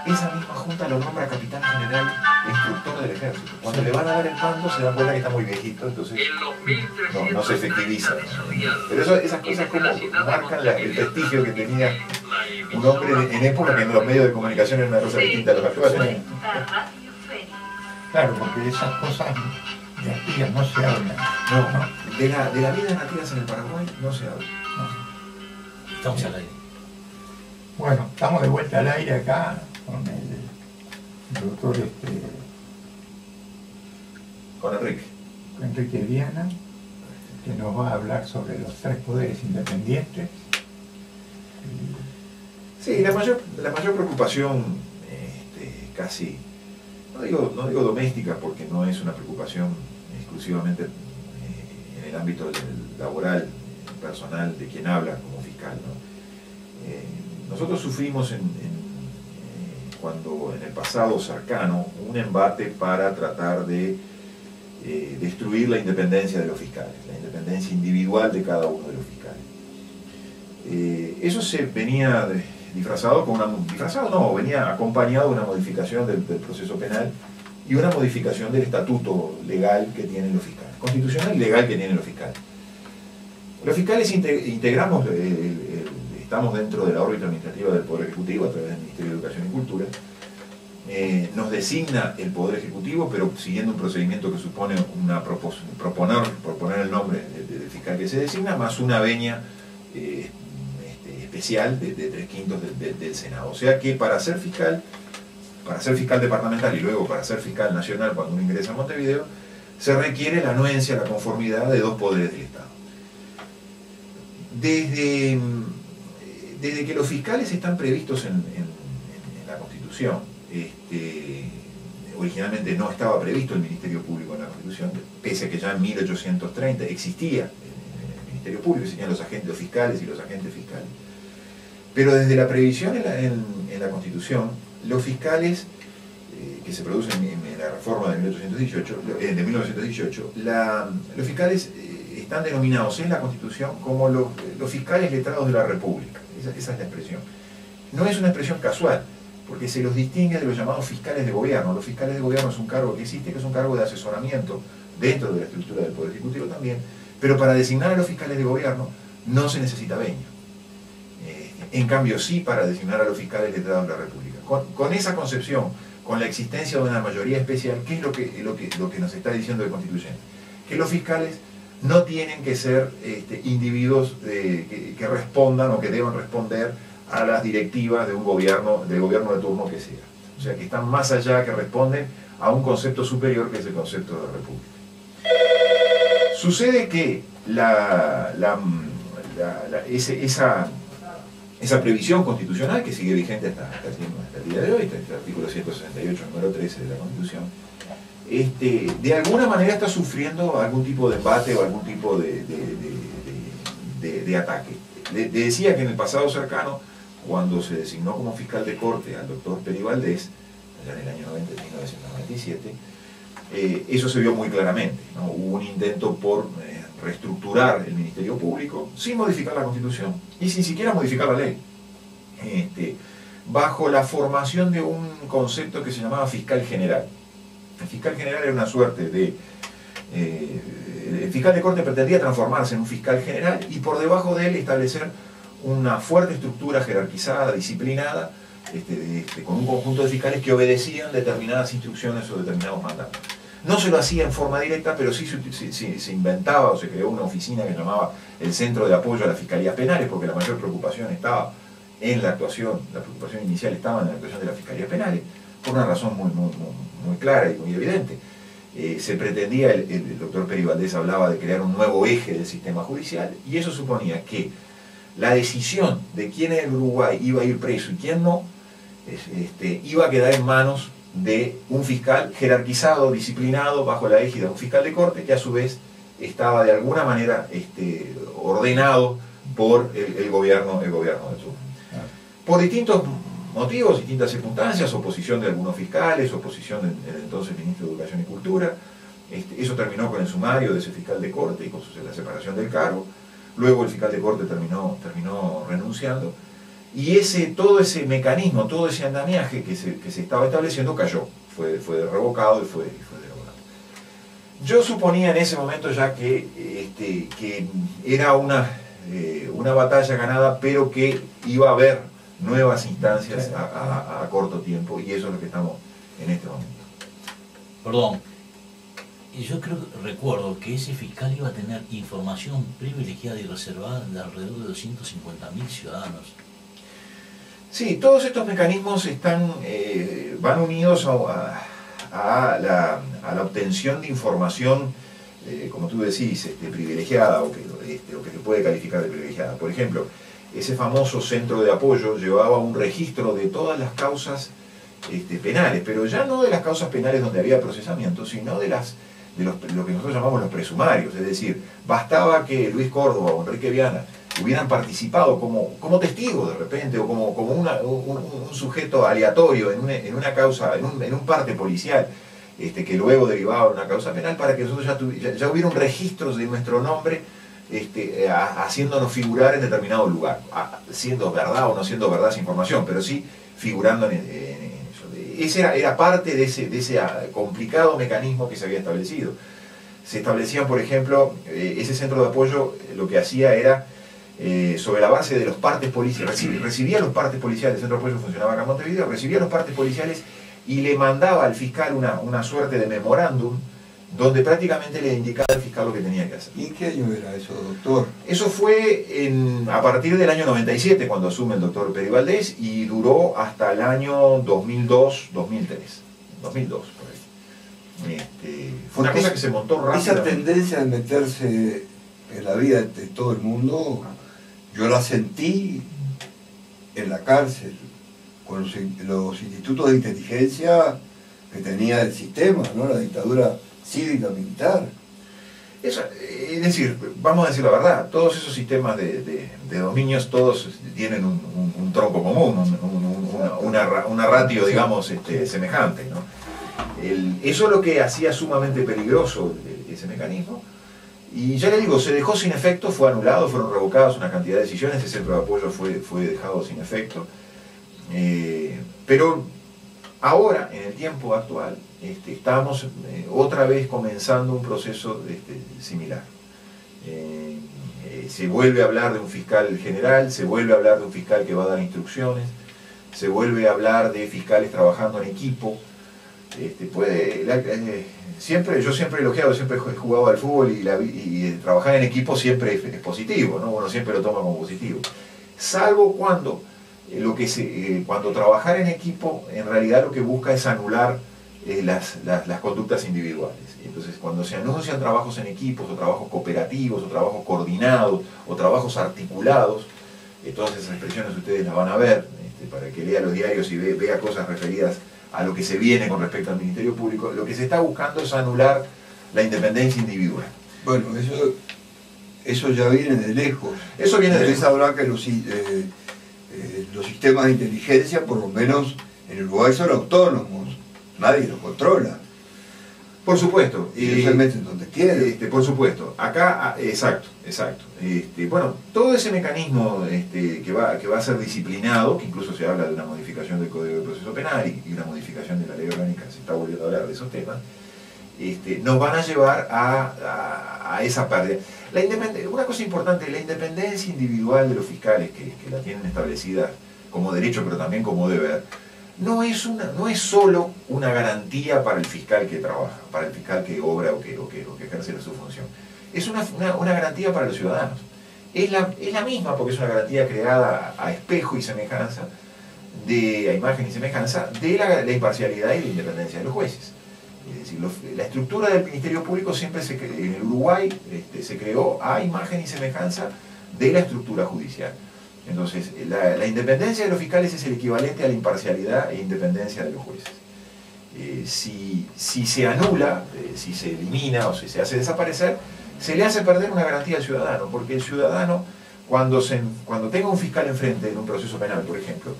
esa misma junta lo nombra capitán general instructor del ejército. Cuando le van a dar el mando se dan cuenta que está muy viejito, entonces no se efectiviza. Pero esas cosas como marcan el prestigio que tenía un hombre en época que en los medios de comunicación era una cosa distinta a los actuales. Claro, porque esas cosas de Artigas no se hablan. No, de la vida de Artigas en el Paraguay no se habla. Estamos al aire. Bueno, estamos de vuelta al aire acá con el doctor con Enrique Viana, que nos va a hablar sobre los 3 poderes independientes. Sí, la mayor preocupación, casi, no digo doméstica, porque no es una preocupación exclusivamente en el ámbito laboral, personal de quien habla como fiscal, ¿no? Nosotros sufrimos cuando en el pasado cercano un embate para tratar de destruir la independencia de los fiscales, la independencia individual de cada uno de los fiscales. Eso se venía venía acompañado de una modificación del proceso penal y una modificación del estatuto legal que tienen los fiscales, constitucional y legal que tienen los fiscales. Los fiscales integramos, estamos dentro de la órbita administrativa del Poder Ejecutivo a través del Ministerio de Educación y Cultura. Nos designa el Poder Ejecutivo, pero siguiendo un procedimiento que supone proponer el nombre del fiscal que se designa, más una venia especial de 3/5 del Senado. O sea que para ser fiscal departamental y luego para ser fiscal nacional cuando uno ingresa a Montevideo, se requiere la anuencia, la conformidad de 2 poderes del Estado. Desde que los fiscales están previstos en la Constitución, originalmente no estaba previsto el Ministerio Público en la Constitución, pese a que ya en 1830 existía el Ministerio Público, existían los agentes fiscales y los agentes fiscales. Pero desde la previsión en la Constitución, los fiscales que se producen en la reforma de 1918, los fiscales están denominados en la Constitución como los fiscales letrados de la República. Esa es la expresión. No es una expresión casual, porque se los distingue de los llamados fiscales de gobierno. Los fiscales de gobierno es un cargo que existe, que es un cargo de asesoramiento dentro de la estructura del Poder Ejecutivo también, pero para designar a los fiscales de gobierno no se necesita venia. En cambio, sí para designar a los fiscales letrados de la República. Con esa concepción, con la existencia de una mayoría especial, ¿qué es lo que nos está diciendo el constituyente? Que los fiscales no tienen que ser individuos que respondan o que deban responder a las directivas del gobierno de turno que sea. O sea, que están más allá, que responden a un concepto superior que es el concepto de república. Sucede que esa previsión constitucional, que sigue vigente hasta el día de hoy, hasta el artículo 168, número 13 de la Constitución, de alguna manera está sufriendo algún tipo de embate o algún tipo de ataque. Le decía que en el pasado cercano cuando se designó como fiscal de corte al doctor Peri Valdés, allá en el año 1997, eso se vio muy claramente, ¿no? Hubo un intento por reestructurar el Ministerio Público sin modificar la Constitución y sin siquiera modificar la ley, bajo la formación de un concepto que se llamaba fiscal general. El fiscal general era una suerte de... el fiscal de corte pretendía transformarse en un fiscal general y por debajo de él establecer una fuerte estructura jerarquizada, disciplinada, con un conjunto de fiscales que obedecían determinadas instrucciones o determinados mandatos. No se lo hacía en forma directa, pero sí se inventaba o se creó una oficina que se llamaba el Centro de Apoyo a las Fiscalías Penales, porque la mayor preocupación estaba en la actuación, la preocupación inicial estaba en la actuación de las Fiscalías Penales, por una razón muy clara y muy evidente. Se pretendía, el doctor Peri Valdés hablaba de crear un nuevo eje del sistema judicial, y eso suponía que la decisión de quién en el Uruguay iba a ir preso y quién no, iba a quedar en manos de un fiscal jerarquizado, disciplinado, bajo la égida de un fiscal de corte, que a su vez estaba de alguna manera ordenado por el gobierno de turno. Por distintos motivos, distintas circunstancias, oposición de algunos fiscales, oposición del entonces ministro de Educación y Cultura, eso terminó con el sumario de ese fiscal de corte y con la separación del cargo. Luego el fiscal de corte terminó renunciando, y todo ese mecanismo, todo ese andamiaje que se estaba estableciendo cayó, fue revocado y fue derogado. Yo suponía en ese momento ya que era una batalla ganada, pero que iba a haber nuevas instancias a corto tiempo, y eso es lo que estamos en este momento. Perdón. Y yo recuerdo que ese fiscal iba a tener información privilegiada y reservada de alrededor de 250.000 ciudadanos. Sí, todos estos mecanismos van unidos a la obtención de información, como tú decís, privilegiada, o que se puede calificar de privilegiada. Por ejemplo, ese famoso centro de apoyo llevaba un registro de todas las causas penales, pero ya no de las causas penales donde había procesamiento, sino de lo que nosotros llamamos los presumarios. Es decir, bastaba que Luis Córdoba o Enrique Viana hubieran participado como testigos de repente, o como un sujeto aleatorio en una causa, en un parte policial, que luego derivaba de una causa penal, para que nosotros ya hubiera un registro de nuestro nombre, haciéndonos figurar en determinado lugar, siendo verdad o no siendo verdad esa información, pero sí figurando en eso. Esa era parte de ese complicado mecanismo que se había establecido. Se establecían, por ejemplo, ese centro de apoyo lo que hacía era, sobre la base de los partes policiales, recibía los partes policiales, el centro de apoyo funcionaba acá en Montevideo, recibía los partes policiales y le mandaba al fiscal una suerte de memorándum, donde prácticamente le indicaba al fiscal lo que tenía que hacer. ¿Y en qué año era eso, doctor? Eso fue a partir del año 97, cuando asume el doctor Peri Valdés, y duró hasta el año 2002, 2003. 2002, por ahí. Fue una cosa que se montó rápidamente. Esa tendencia de meterse en la vida de todo el mundo, yo la sentí en la cárcel, con los institutos de inteligencia que tenía el sistema, ¿no? La dictadura cívica militar. Es decir, vamos a decir la verdad, todos esos sistemas de dominios, todos tienen un tronco común, una ratio, digamos, semejante, ¿no? Eso es lo que hacía sumamente peligroso ese mecanismo. Y ya le digo, se dejó sin efecto, fue anulado, fueron revocadas una cantidad de decisiones, ese centro de apoyo fue dejado sin efecto. Pero ahora, en el tiempo actual, estamos otra vez comenzando un proceso similar. Se vuelve a hablar de un fiscal general, se vuelve a hablar de un fiscal que va a dar instrucciones, se vuelve a hablar de fiscales trabajando en equipo. Yo siempre he elogiado, siempre he jugado al fútbol, y trabajar en equipo siempre es positivo, ¿no? Uno siempre lo toma como positivo. Salvo cuando cuando trabajar en equipo en realidad lo que busca es anular las conductas individuales. Entonces, cuando se anuncian trabajos en equipos, o trabajos cooperativos, o trabajos coordinados, o trabajos articulados, todas esas expresiones ustedes las van a ver, para que lea los diarios y vea cosas referidas a lo que se viene con respecto al Ministerio Público, lo que se está buscando es anular la independencia individual. Bueno, eso ya viene de lejos. Eso viene de lejos. Ustedes sabrán que los sistemas de inteligencia, por lo menos en Uruguay, son autónomos, nadie los controla. Por supuesto. Y se meten donde quieren. Por supuesto. Acá, exacto. Bueno, todo ese mecanismo que va a ser disciplinado, que incluso se habla de una modificación del Código de Proceso Penal y una modificación de la Ley Orgánica, se está volviendo a hablar de esos temas, nos van a llevar a esa parte. Una cosa importante, la independencia individual de los fiscales, que la tienen establecida como derecho, pero también como deber, no es solo una garantía para el fiscal que trabaja, para el fiscal que obra o que ejerce su función. Es una garantía para los ciudadanos. Es la misma, porque es una garantía creada a espejo y semejanza, a imagen y semejanza, de la imparcialidad y la independencia de los jueces. Es decir, la estructura del Ministerio Público siempre en el Uruguay se creó a imagen y semejanza de la estructura judicial. Entonces, la independencia de los fiscales es el equivalente a la imparcialidad e independencia de los jueces. Si se anula, si se elimina o si se hace desaparecer, se le hace perder una garantía al ciudadano, porque el ciudadano, cuando tenga un fiscal enfrente en un proceso penal, por ejemplo,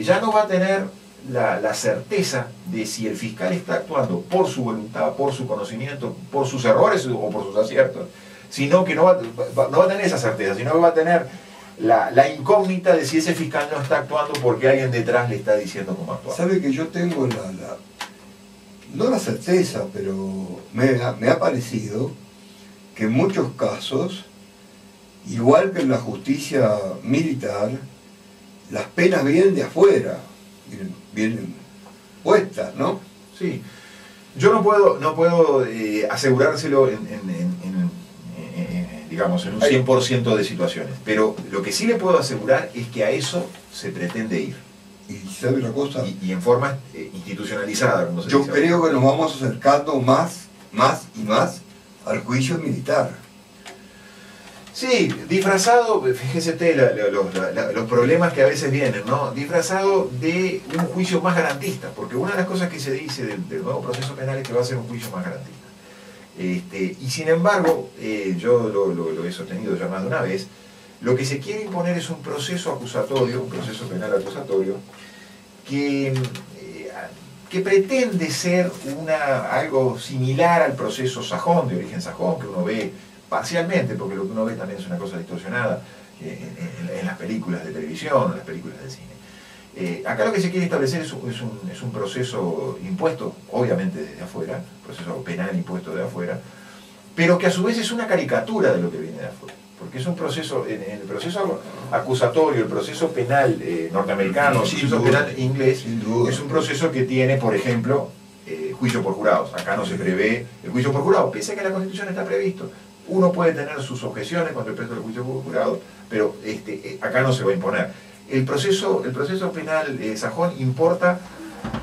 ya no va a tener la certeza de si el fiscal está actuando por su voluntad, por su conocimiento, por sus errores o por sus aciertos, sino que no va a tener esa certeza, sino que va a tener la incógnita de si ese fiscal no está actuando porque alguien detrás le está diciendo cómo actuar. Sabe que yo tengo no la certeza, pero me ha parecido que en muchos casos, igual que en la justicia militar, las penas vienen de afuera, vienen puestas, ¿no? Sí. Yo no puedo asegurárselo digamos, en un 100% de situaciones, pero lo que sí le puedo asegurar es que a eso se pretende ir. Y sabe una cosa, y en forma institucionalizada, como se dice. Yo creo que nos vamos acercando más y más al juicio militar. Sí, disfrazado, fíjese los problemas que a veces vienen, ¿no? Disfrazado de un juicio más garantista, porque una de las cosas que se dice del nuevo proceso penal es que va a ser un juicio más garantista. Y sin embargo, yo lo he sostenido ya más de una vez, lo que se quiere imponer es un proceso acusatorio, un proceso penal acusatorio, que pretende ser algo similar al proceso sajón, de origen sajón, que uno ve parcialmente, porque lo que uno ve también es una cosa distorsionada en las películas de televisión, en las películas de cine. Acá lo que se quiere establecer es un proceso impuesto, obviamente desde afuera, proceso penal impuesto de afuera, pero que a su vez es una caricatura de lo que viene de afuera. Porque es un proceso, en el proceso acusatorio, el proceso penal norteamericano, el proceso penal inglés, es un proceso que tiene, por ejemplo, juicio por jurados. Acá no se prevé el juicio por jurado, pese a que en la Constitución está previsto. Uno puede tener sus objeciones con respecto al juicio por jurado, pero acá no se va a imponer. El proceso penal sajón importa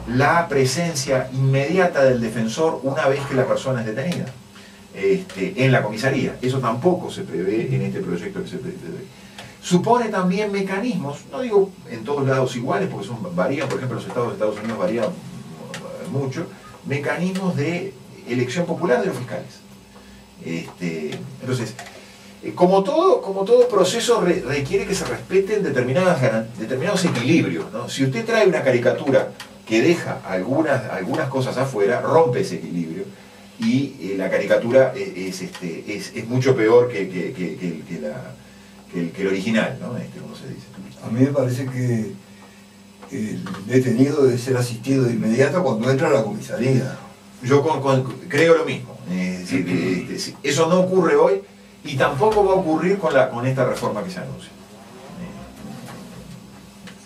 la presencia inmediata del defensor una vez que la persona es detenida en la comisaría. Eso tampoco se prevé en este proyecto que se prevé. Supone también mecanismos, no digo en todos lados iguales, porque varían, por ejemplo, los estados de Estados Unidos varían mucho, mecanismos de elección popular de los fiscales. Entonces, como todo proceso requiere que se respeten determinados equilibrios, ¿no? Si usted trae una caricatura que deja algunas cosas afuera, rompe ese equilibrio y la caricatura es mucho peor que el original, ¿no? Como se dice. A mí me parece que el detenido debe ser asistido de inmediato cuando entra a la comisaría. Yo creo lo mismo. Es decir, eso no ocurre hoy y tampoco va a ocurrir con esta reforma que se anuncia.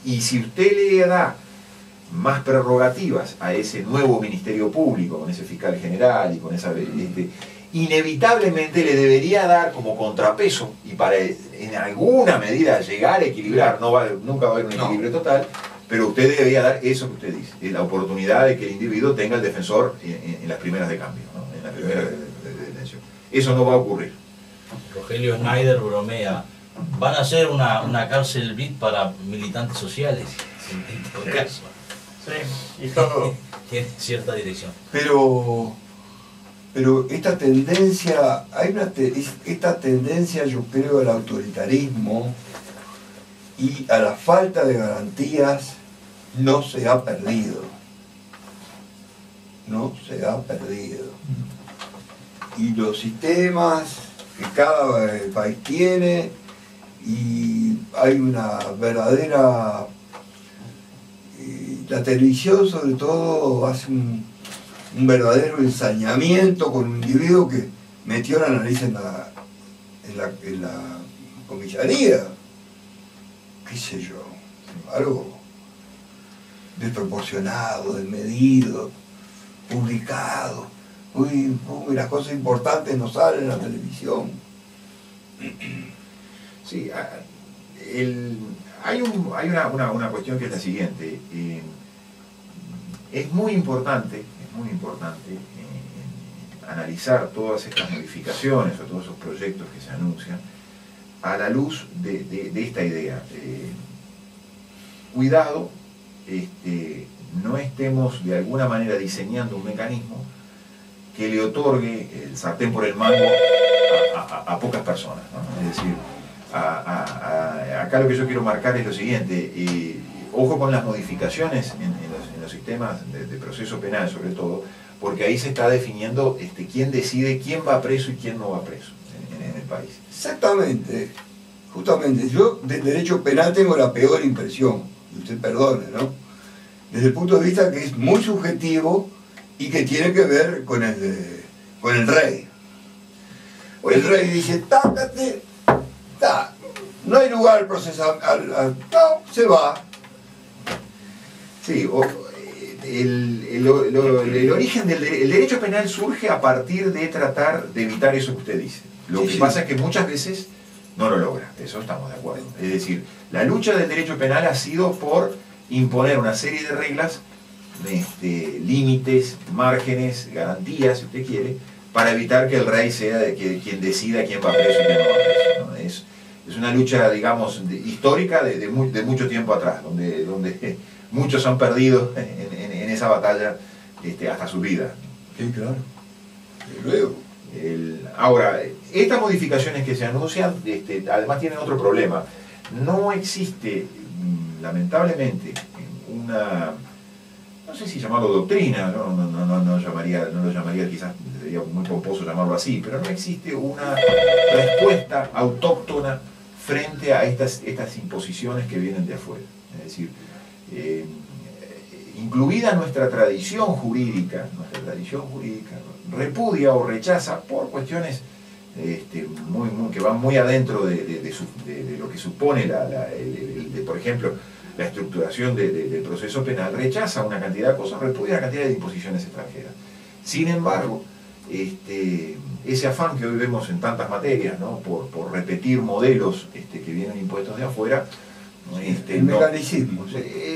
Y si usted le da más prerrogativas a ese nuevo Ministerio Público, con ese fiscal general y con esa... inevitablemente le debería dar como contrapeso, y para en alguna medida llegar a equilibrar, nunca va a haber un equilibrio total, pero usted debería dar eso que usted dice, la oportunidad de que el individuo tenga el defensor en las primeras de cambio, ¿no? En las primeras de detención. Eso no va a ocurrir. Rogelio Schneider bromea, van a hacer una cárcel VIP para militantes sociales, en todo caso. Sí, y todo. Tiene cierta dirección. Pero esta tendencia, esta tendencia, yo creo, al autoritarismo y a la falta de garantías no se ha perdido. No se ha perdido. Y los sistemas que cada país tiene, y hay una verdadera... La televisión sobre todo hace un verdadero ensañamiento con un individuo que metió la nariz en la comisaría, qué sé yo, algo desproporcionado, desmedido, publicado. Uy, las cosas importantes no salen en la televisión. Sí, hay una cuestión que es la siguiente. Es muy importante analizar todas estas modificaciones o todos esos proyectos que se anuncian a la luz de esta idea. Cuidado, no estemos de alguna manera diseñando un mecanismo que le otorgue el sartén por el mango a pocas personas, ¿no? Es decir, acá lo que yo quiero marcar es lo siguiente, ojo con las modificaciones en los sistemas de proceso penal sobre todo, porque ahí se está definiendo quién decide quién va preso y quién no va preso en el país. Exactamente, justamente, yo del derecho penal tengo la peor impresión, usted perdone, ¿no? Desde el punto de vista que es muy subjetivo y que tiene que ver con el rey. El rey dice, tácate, no hay lugar procesal, no, se va. Sí, el origen del derecho penal surge a partir de tratar de evitar eso que usted dice. Lo que pasa es que muchas veces no lo logra, eso estamos de acuerdo. Es decir, la lucha del derecho penal ha sido por imponer una serie de reglas, límites, márgenes, garantías, si usted quiere, para evitar que el rey sea quien decida quién va preso y quién no va preso, ¿no? Es una lucha, digamos, histórica de mucho tiempo atrás, donde muchos han perdido en esa batalla hasta su vida. Sí, claro. Y luego. Ahora, estas modificaciones que se anuncian, además tienen otro problema. No existe, lamentablemente, una, no sé si llamarlo doctrina, no lo llamaría, quizás sería muy pomposo llamarlo así, pero no existe una respuesta autóctona frente a estas imposiciones que vienen de afuera. Es decir, incluida nuestra tradición jurídica repudia o rechaza por cuestiones que van muy adentro de lo que supone, por ejemplo, la estructuración del proceso penal, rechaza una cantidad de cosas, repudia una cantidad de imposiciones extranjeras. Sin embargo, ese afán que hoy vemos en tantas materias, ¿no? por repetir modelos que vienen impuestos de afuera, el mecanicismo.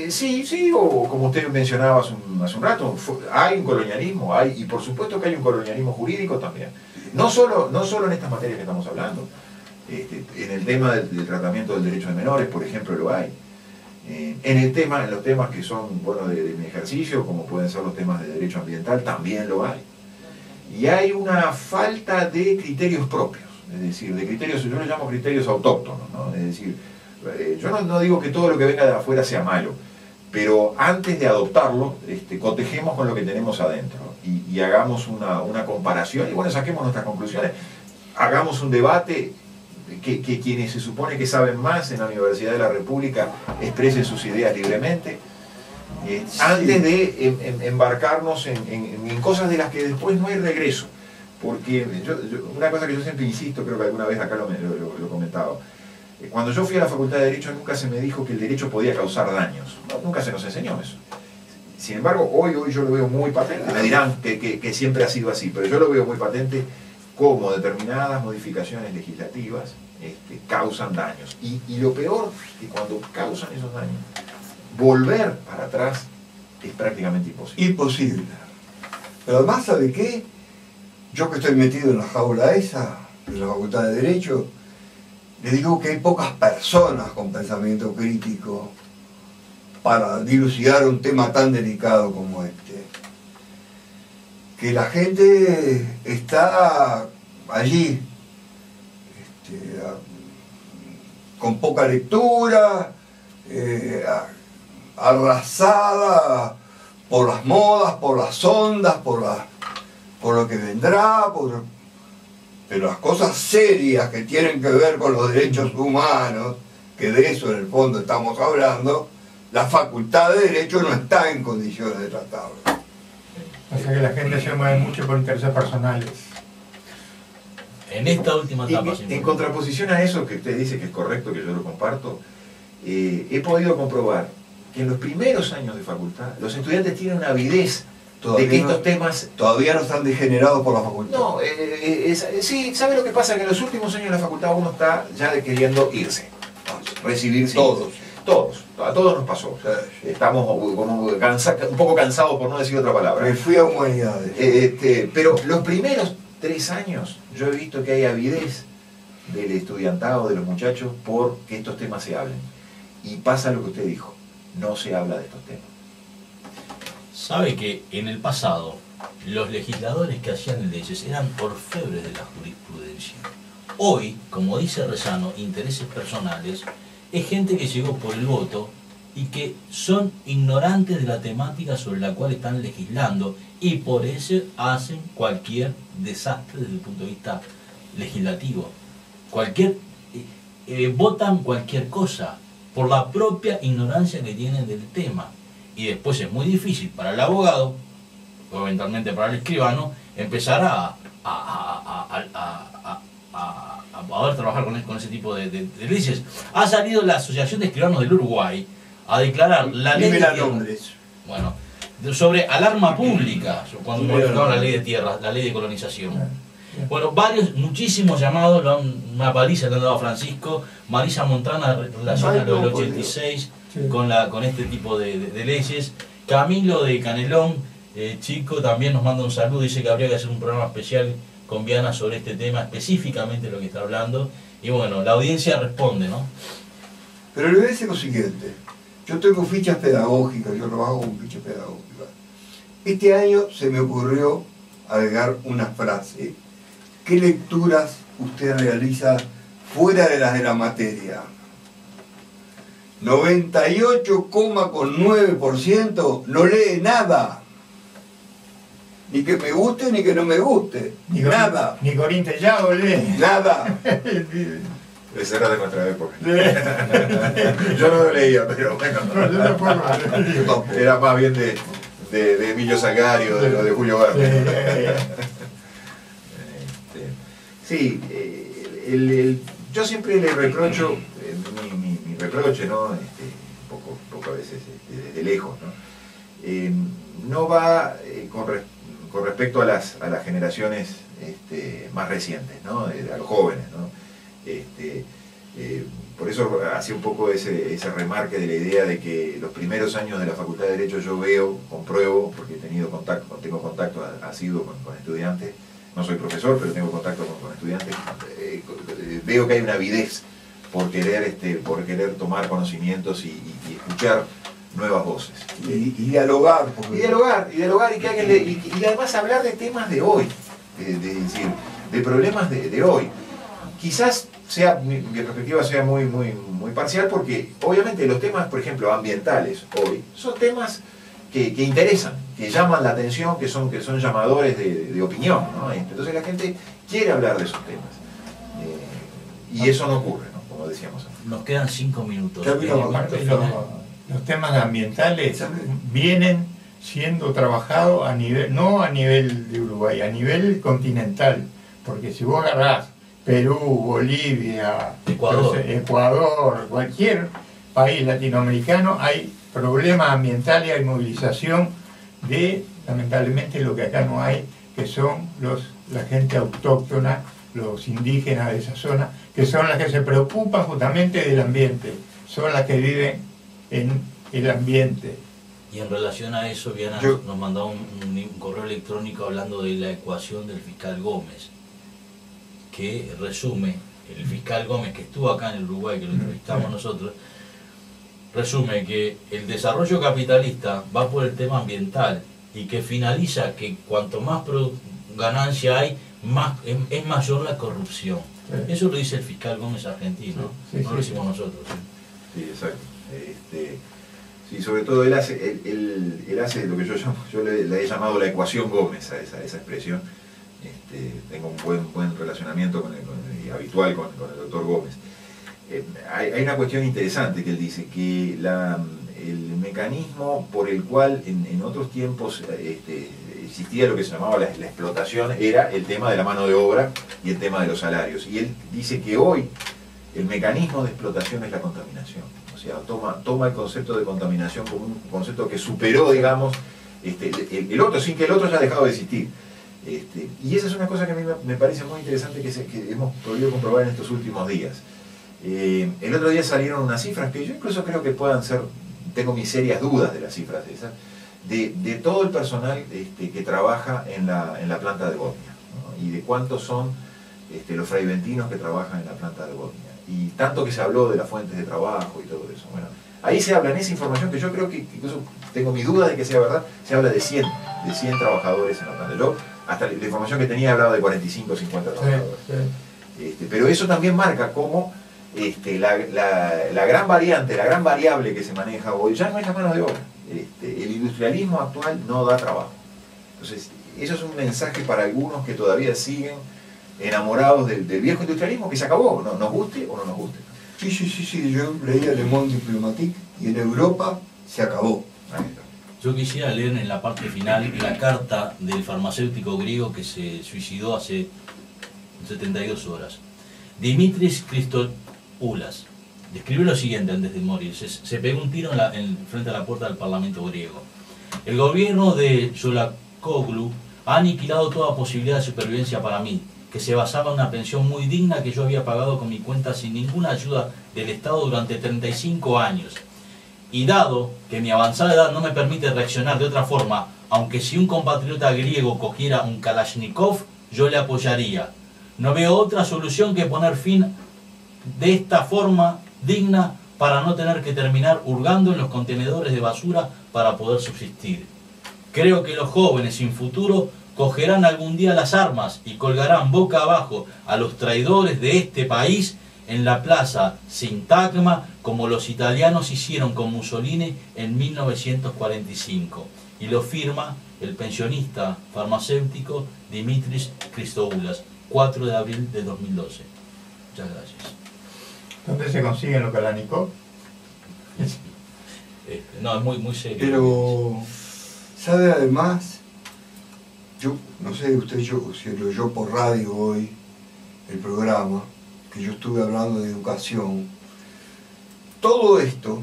Sí, o como usted mencionaba hace un rato, hay un colonialismo, y por supuesto que hay un colonialismo jurídico también. No solo en estas materias que estamos hablando, en el tema del tratamiento del derecho de menores, por ejemplo, lo hay. En los temas que son, bueno, de mi ejercicio, como pueden ser los temas de derecho ambiental, también lo hay. Y hay una falta de criterios propios, es decir, de criterios, yo los llamo criterios autóctonos, ¿no? Es decir, yo no digo que todo lo que venga de afuera sea malo, pero antes de adoptarlo, cotejemos con lo que tenemos adentro y hagamos una comparación y bueno, saquemos nuestras conclusiones, hagamos un debate, que quienes se supone que saben más en la Universidad de la República expresen sus ideas libremente, antes de embarcarnos en cosas de las que después no hay regreso. Porque una cosa que yo siempre insisto, creo que alguna vez acá lo comentaba, cuando yo fui a la Facultad de Derecho nunca se me dijo que el derecho podía causar daños, nunca se nos enseñó eso. Sin embargo, hoy yo lo veo muy patente, me dirán que siempre ha sido así, pero yo lo veo muy patente cómo determinadas modificaciones legislativas causan daños. Y lo peor, que cuando causan esos daños, volver para atrás es prácticamente imposible. Imposible. Pero además, ¿sabe qué? Yo que estoy metido en la jaula esa, de la Facultad de Derecho, le digo que hay pocas personas con pensamiento crítico para dilucidar un tema tan delicado como este. Que la gente está allí, con poca lectura, arrasada por las modas, por las ondas, por lo que vendrá, pero las cosas serias que tienen que ver con los derechos humanos, que de eso en el fondo estamos hablando, la Facultad de Derecho no está en condiciones de tratarlo. O sea que la gente se mueve mucho por intereses personales. En esta última etapa. En contraposición a eso que usted dice que es correcto, que yo lo comparto, he podido comprobar que en los primeros años de facultad los estudiantes tienen una avidez de que estos temas... Todavía no están degenerados por la facultad. No, sí, ¿sabe lo que pasa? Que en los últimos años de la facultad uno está ya queriendo irse, recibirse. Todos, a todos nos pasó. O sea, estamos como un poco cansados, por no decir otra palabra. Me fui a humanidades. Pero los primeros 3 años yo he visto que hay avidez del estudiantado, de los muchachos, por que estos temas se hablen. Y pasa lo que usted dijo, no se habla de estos temas. Sabe que en el pasado los legisladores que hacían leyes eran orfebres de la jurisprudencia. Hoy, como dice Rezano, intereses personales, es gente que llegó por el voto y que son ignorantes de la temática sobre la cual están legislando y por eso hacen cualquier desastre desde el punto de vista legislativo. Votan cualquier cosa por la propia ignorancia que tienen del tema. Y después es muy difícil para el abogado, o eventualmente para el escribano, empezar a poder trabajar con ese tipo de leyes. Ha salido la Asociación de Escribanos del Uruguay a declarar la ley de tierras, bueno, sobre alarma pública, cuando modificaron la ley de tierras, la ley de colonización. Bueno, muchísimos llamados, una paliza que han dado a Francisco, Marisa Montana relaciona lo del 86 con este tipo de leyes. Camilo de Canelón, chico, también nos manda un saludo, dice que habría que hacer un programa especial con Viana sobre este tema, específicamente lo que está hablando. Y bueno, la audiencia responde, ¿no? Pero le voy a decir lo siguiente, yo tengo fichas pedagógicas, yo trabajo con fichas pedagógicas. Este año se me ocurrió agregar una frase. ¿Qué lecturas usted realiza fuera de las de la materia? 98,9% no lee nada. Ni que me guste ni que no me guste. Nada. Ni Corín Tellado lee. Nada. Esa era de nuestra época. Yo no lo leía, pero bueno. Era más bien de Emilio Salgario, de Julio Verne. Sí, yo siempre le reprocho, mi reproche, ¿no? Un poco a veces desde lejos, ¿no? No va con respecto a las generaciones más recientes, ¿no? A los jóvenes, ¿no? Por eso hacía un poco ese remarque de la idea de que los primeros años de la Facultad de Derecho yo compruebo, porque tengo contacto asiduo con estudiantes. No soy profesor, pero tengo contacto con estudiantes. Veo que hay una avidez por querer tomar conocimientos y escuchar nuevas voces. Y dialogar. Y además hablar de temas de hoy, de problemas de hoy. Quizás mi perspectiva sea muy parcial, porque obviamente los temas, por ejemplo, ambientales hoy, son temas que interesan, que llaman la atención, que son llamadores de opinión, ¿no? Entonces la gente quiere hablar de esos temas. Y eso no ocurre, ¿no? Como decíamos antes. Nos quedan 5 minutos. Los temas ambientales vienen siendo trabajados no a nivel de Uruguay, a nivel continental. Porque si vos agarrás Perú, Bolivia, Ecuador, cualquier país latinoamericano, hay problemas ambientales, hay movilización de, lamentablemente, lo que acá no hay, que son la gente autóctona, los indígenas de esa zona, que son las que se preocupan justamente del ambiente, son las que viven en el ambiente. Y en relación a eso, Viana nos mandó un correo electrónico hablando de la ecuación del fiscal Gómez, que resume, el fiscal Gómez, que estuvo acá en el Uruguay, que lo entrevistamos nosotros, resume que el desarrollo capitalista va por el tema ambiental y que finaliza que cuanto más ganancia hay, es mayor la corrupción. Sí. Eso lo dice el fiscal Gómez argentino, no lo decimos nosotros. Sí, exacto. Sí, sobre todo él hace lo que yo le he llamado la ecuación Gómez a esa expresión. Tengo un buen relacionamiento habitual con el doctor Gómez. Hay una cuestión interesante que él dice, que el mecanismo por el cual en otros tiempos existía lo que se llamaba la explotación era el tema de la mano de obra y el tema de los salarios. Y él dice que hoy el mecanismo de explotación es la contaminación. O sea, toma el concepto de contaminación como un concepto que superó, digamos, el otro, sin que el otro haya dejado de existir. Y esa es una cosa que a mí me parece muy interesante que hemos podido comprobar en estos últimos días. El otro día salieron unas cifras que yo incluso creo que puedan ser, tengo mis serias dudas de las cifras esas, de todo el personal que trabaja en la planta de Botnia, ¿no? Y de cuántos son los fraiventinos que trabajan en la planta de Botnia. Y tanto que se habló de las fuentes de trabajo y todo eso. Bueno, ahí se habla en esa información que yo creo que incluso tengo mis dudas de que sea verdad, se habla de 100 trabajadores en la planta. Yo, hasta la información que tenía hablaba de 45 o 50 trabajadores. Pero eso también marca cómo la gran variante, la gran variable que se maneja hoy ya no es la mano de obra. El industrialismo actual no da trabajo. Entonces, eso es un mensaje para algunos que todavía siguen enamorados del viejo industrialismo que se acabó, ¿no? Nos guste o no nos guste. Sí, yo leía Le Monde Diplomatique y en Europa se acabó. Yo quisiera leer en la parte final la carta del farmacéutico griego que se suicidó hace 72 horas. Dimitris Christopoulos describe lo siguiente antes de morir. Se pegó un tiro frente a la puerta del Parlamento griego. El gobierno de Yolakoglu ha aniquilado toda posibilidad de supervivencia para mí, que se basaba en una pensión muy digna que yo había pagado con mi cuenta sin ninguna ayuda del Estado durante 35 años. Y dado que mi avanzada edad no me permite reaccionar de otra forma, aunque si un compatriota griego cogiera un Kalashnikov, yo le apoyaría. No veo otra solución que poner fin de esta forma digna para no tener que terminar hurgando en los contenedores de basura para poder subsistir. Creo que los jóvenes sin futuro cogerán algún día las armas y colgarán boca abajo a los traidores de este país en la plaza Sintagma, como los italianos hicieron con Mussolini en 1945. Y lo firma el pensionista farmacéutico Dimitris Christopoulos, 4 de abril de 2012. Muchas gracias. ¿Dónde se consiguen los Kalashnikov? No, es muy serio. Pero, ¿sabe además? Yo, no sé usted, si lo oyó por radio hoy, el programa, que yo estuve hablando de educación. Todo esto,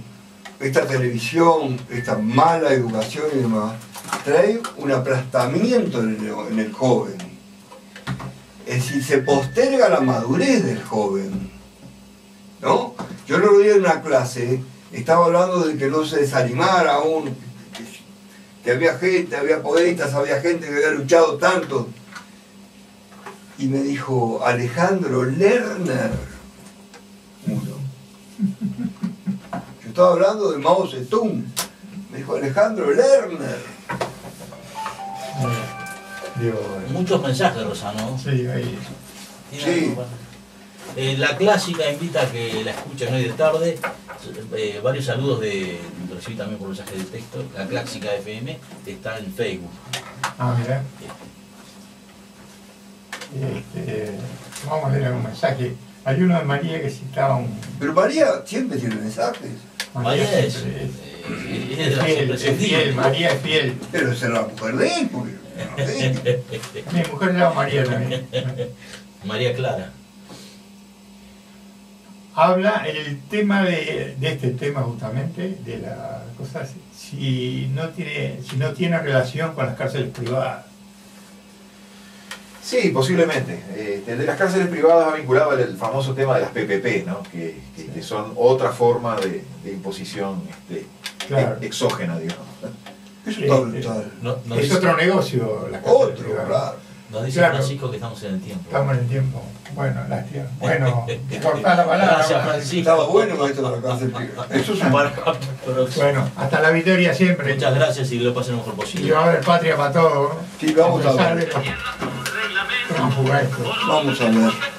esta televisión, esta mala educación y demás, trae un aplastamiento en el joven. Es decir, se posterga la madurez del joven, ¿no? Yo el otro día en una clase estaba hablando de que no se desanimara aún, que había gente, había poetas, había gente que había luchado tanto. Y me dijo, Alejandro Lerner, uno. Yo estaba hablando de Mao Zedong. Me dijo, Alejandro Lerner. Muchos mensajes, Rosano. Sí, ahí. Sí. La clásica invita a que la escuchen hoy de tarde. Varios saludos recibí también por mensaje de texto. La clásica FM está en Facebook. Ah, mira. Vamos a leer algún mensaje. Hay uno de María que citaba un... Pero María siempre tiene mensajes. María es fiel, María es fiel. Pero esa es la mujer de él, porque... Mi mujer se llama María también. María Clara. Habla el tema de este tema justamente, de las cosas, si no tiene relación con las cárceles privadas. Sí, posiblemente. El de las cárceles privadas va vinculado al famoso tema de las PPP, ¿no? que son otra forma de imposición claro. Exógena, digamos. Eso está brutal. Es otro negocio. Otro, claro. Nos dice Claro. Francisco que estamos en el tiempo. Estamos en el tiempo. Bueno, lástima. Bueno, cortá la palabra. Gracias, Francisco. Estaba bueno esto de la cárcel privada. Eso es un... Bueno, hasta la victoria siempre. Muchas gracias y que lo pasen lo mejor posible. Y va a haber patria para todos. Sí, vamos a ver. ¿Cómo jugar esto? Vamos a ver.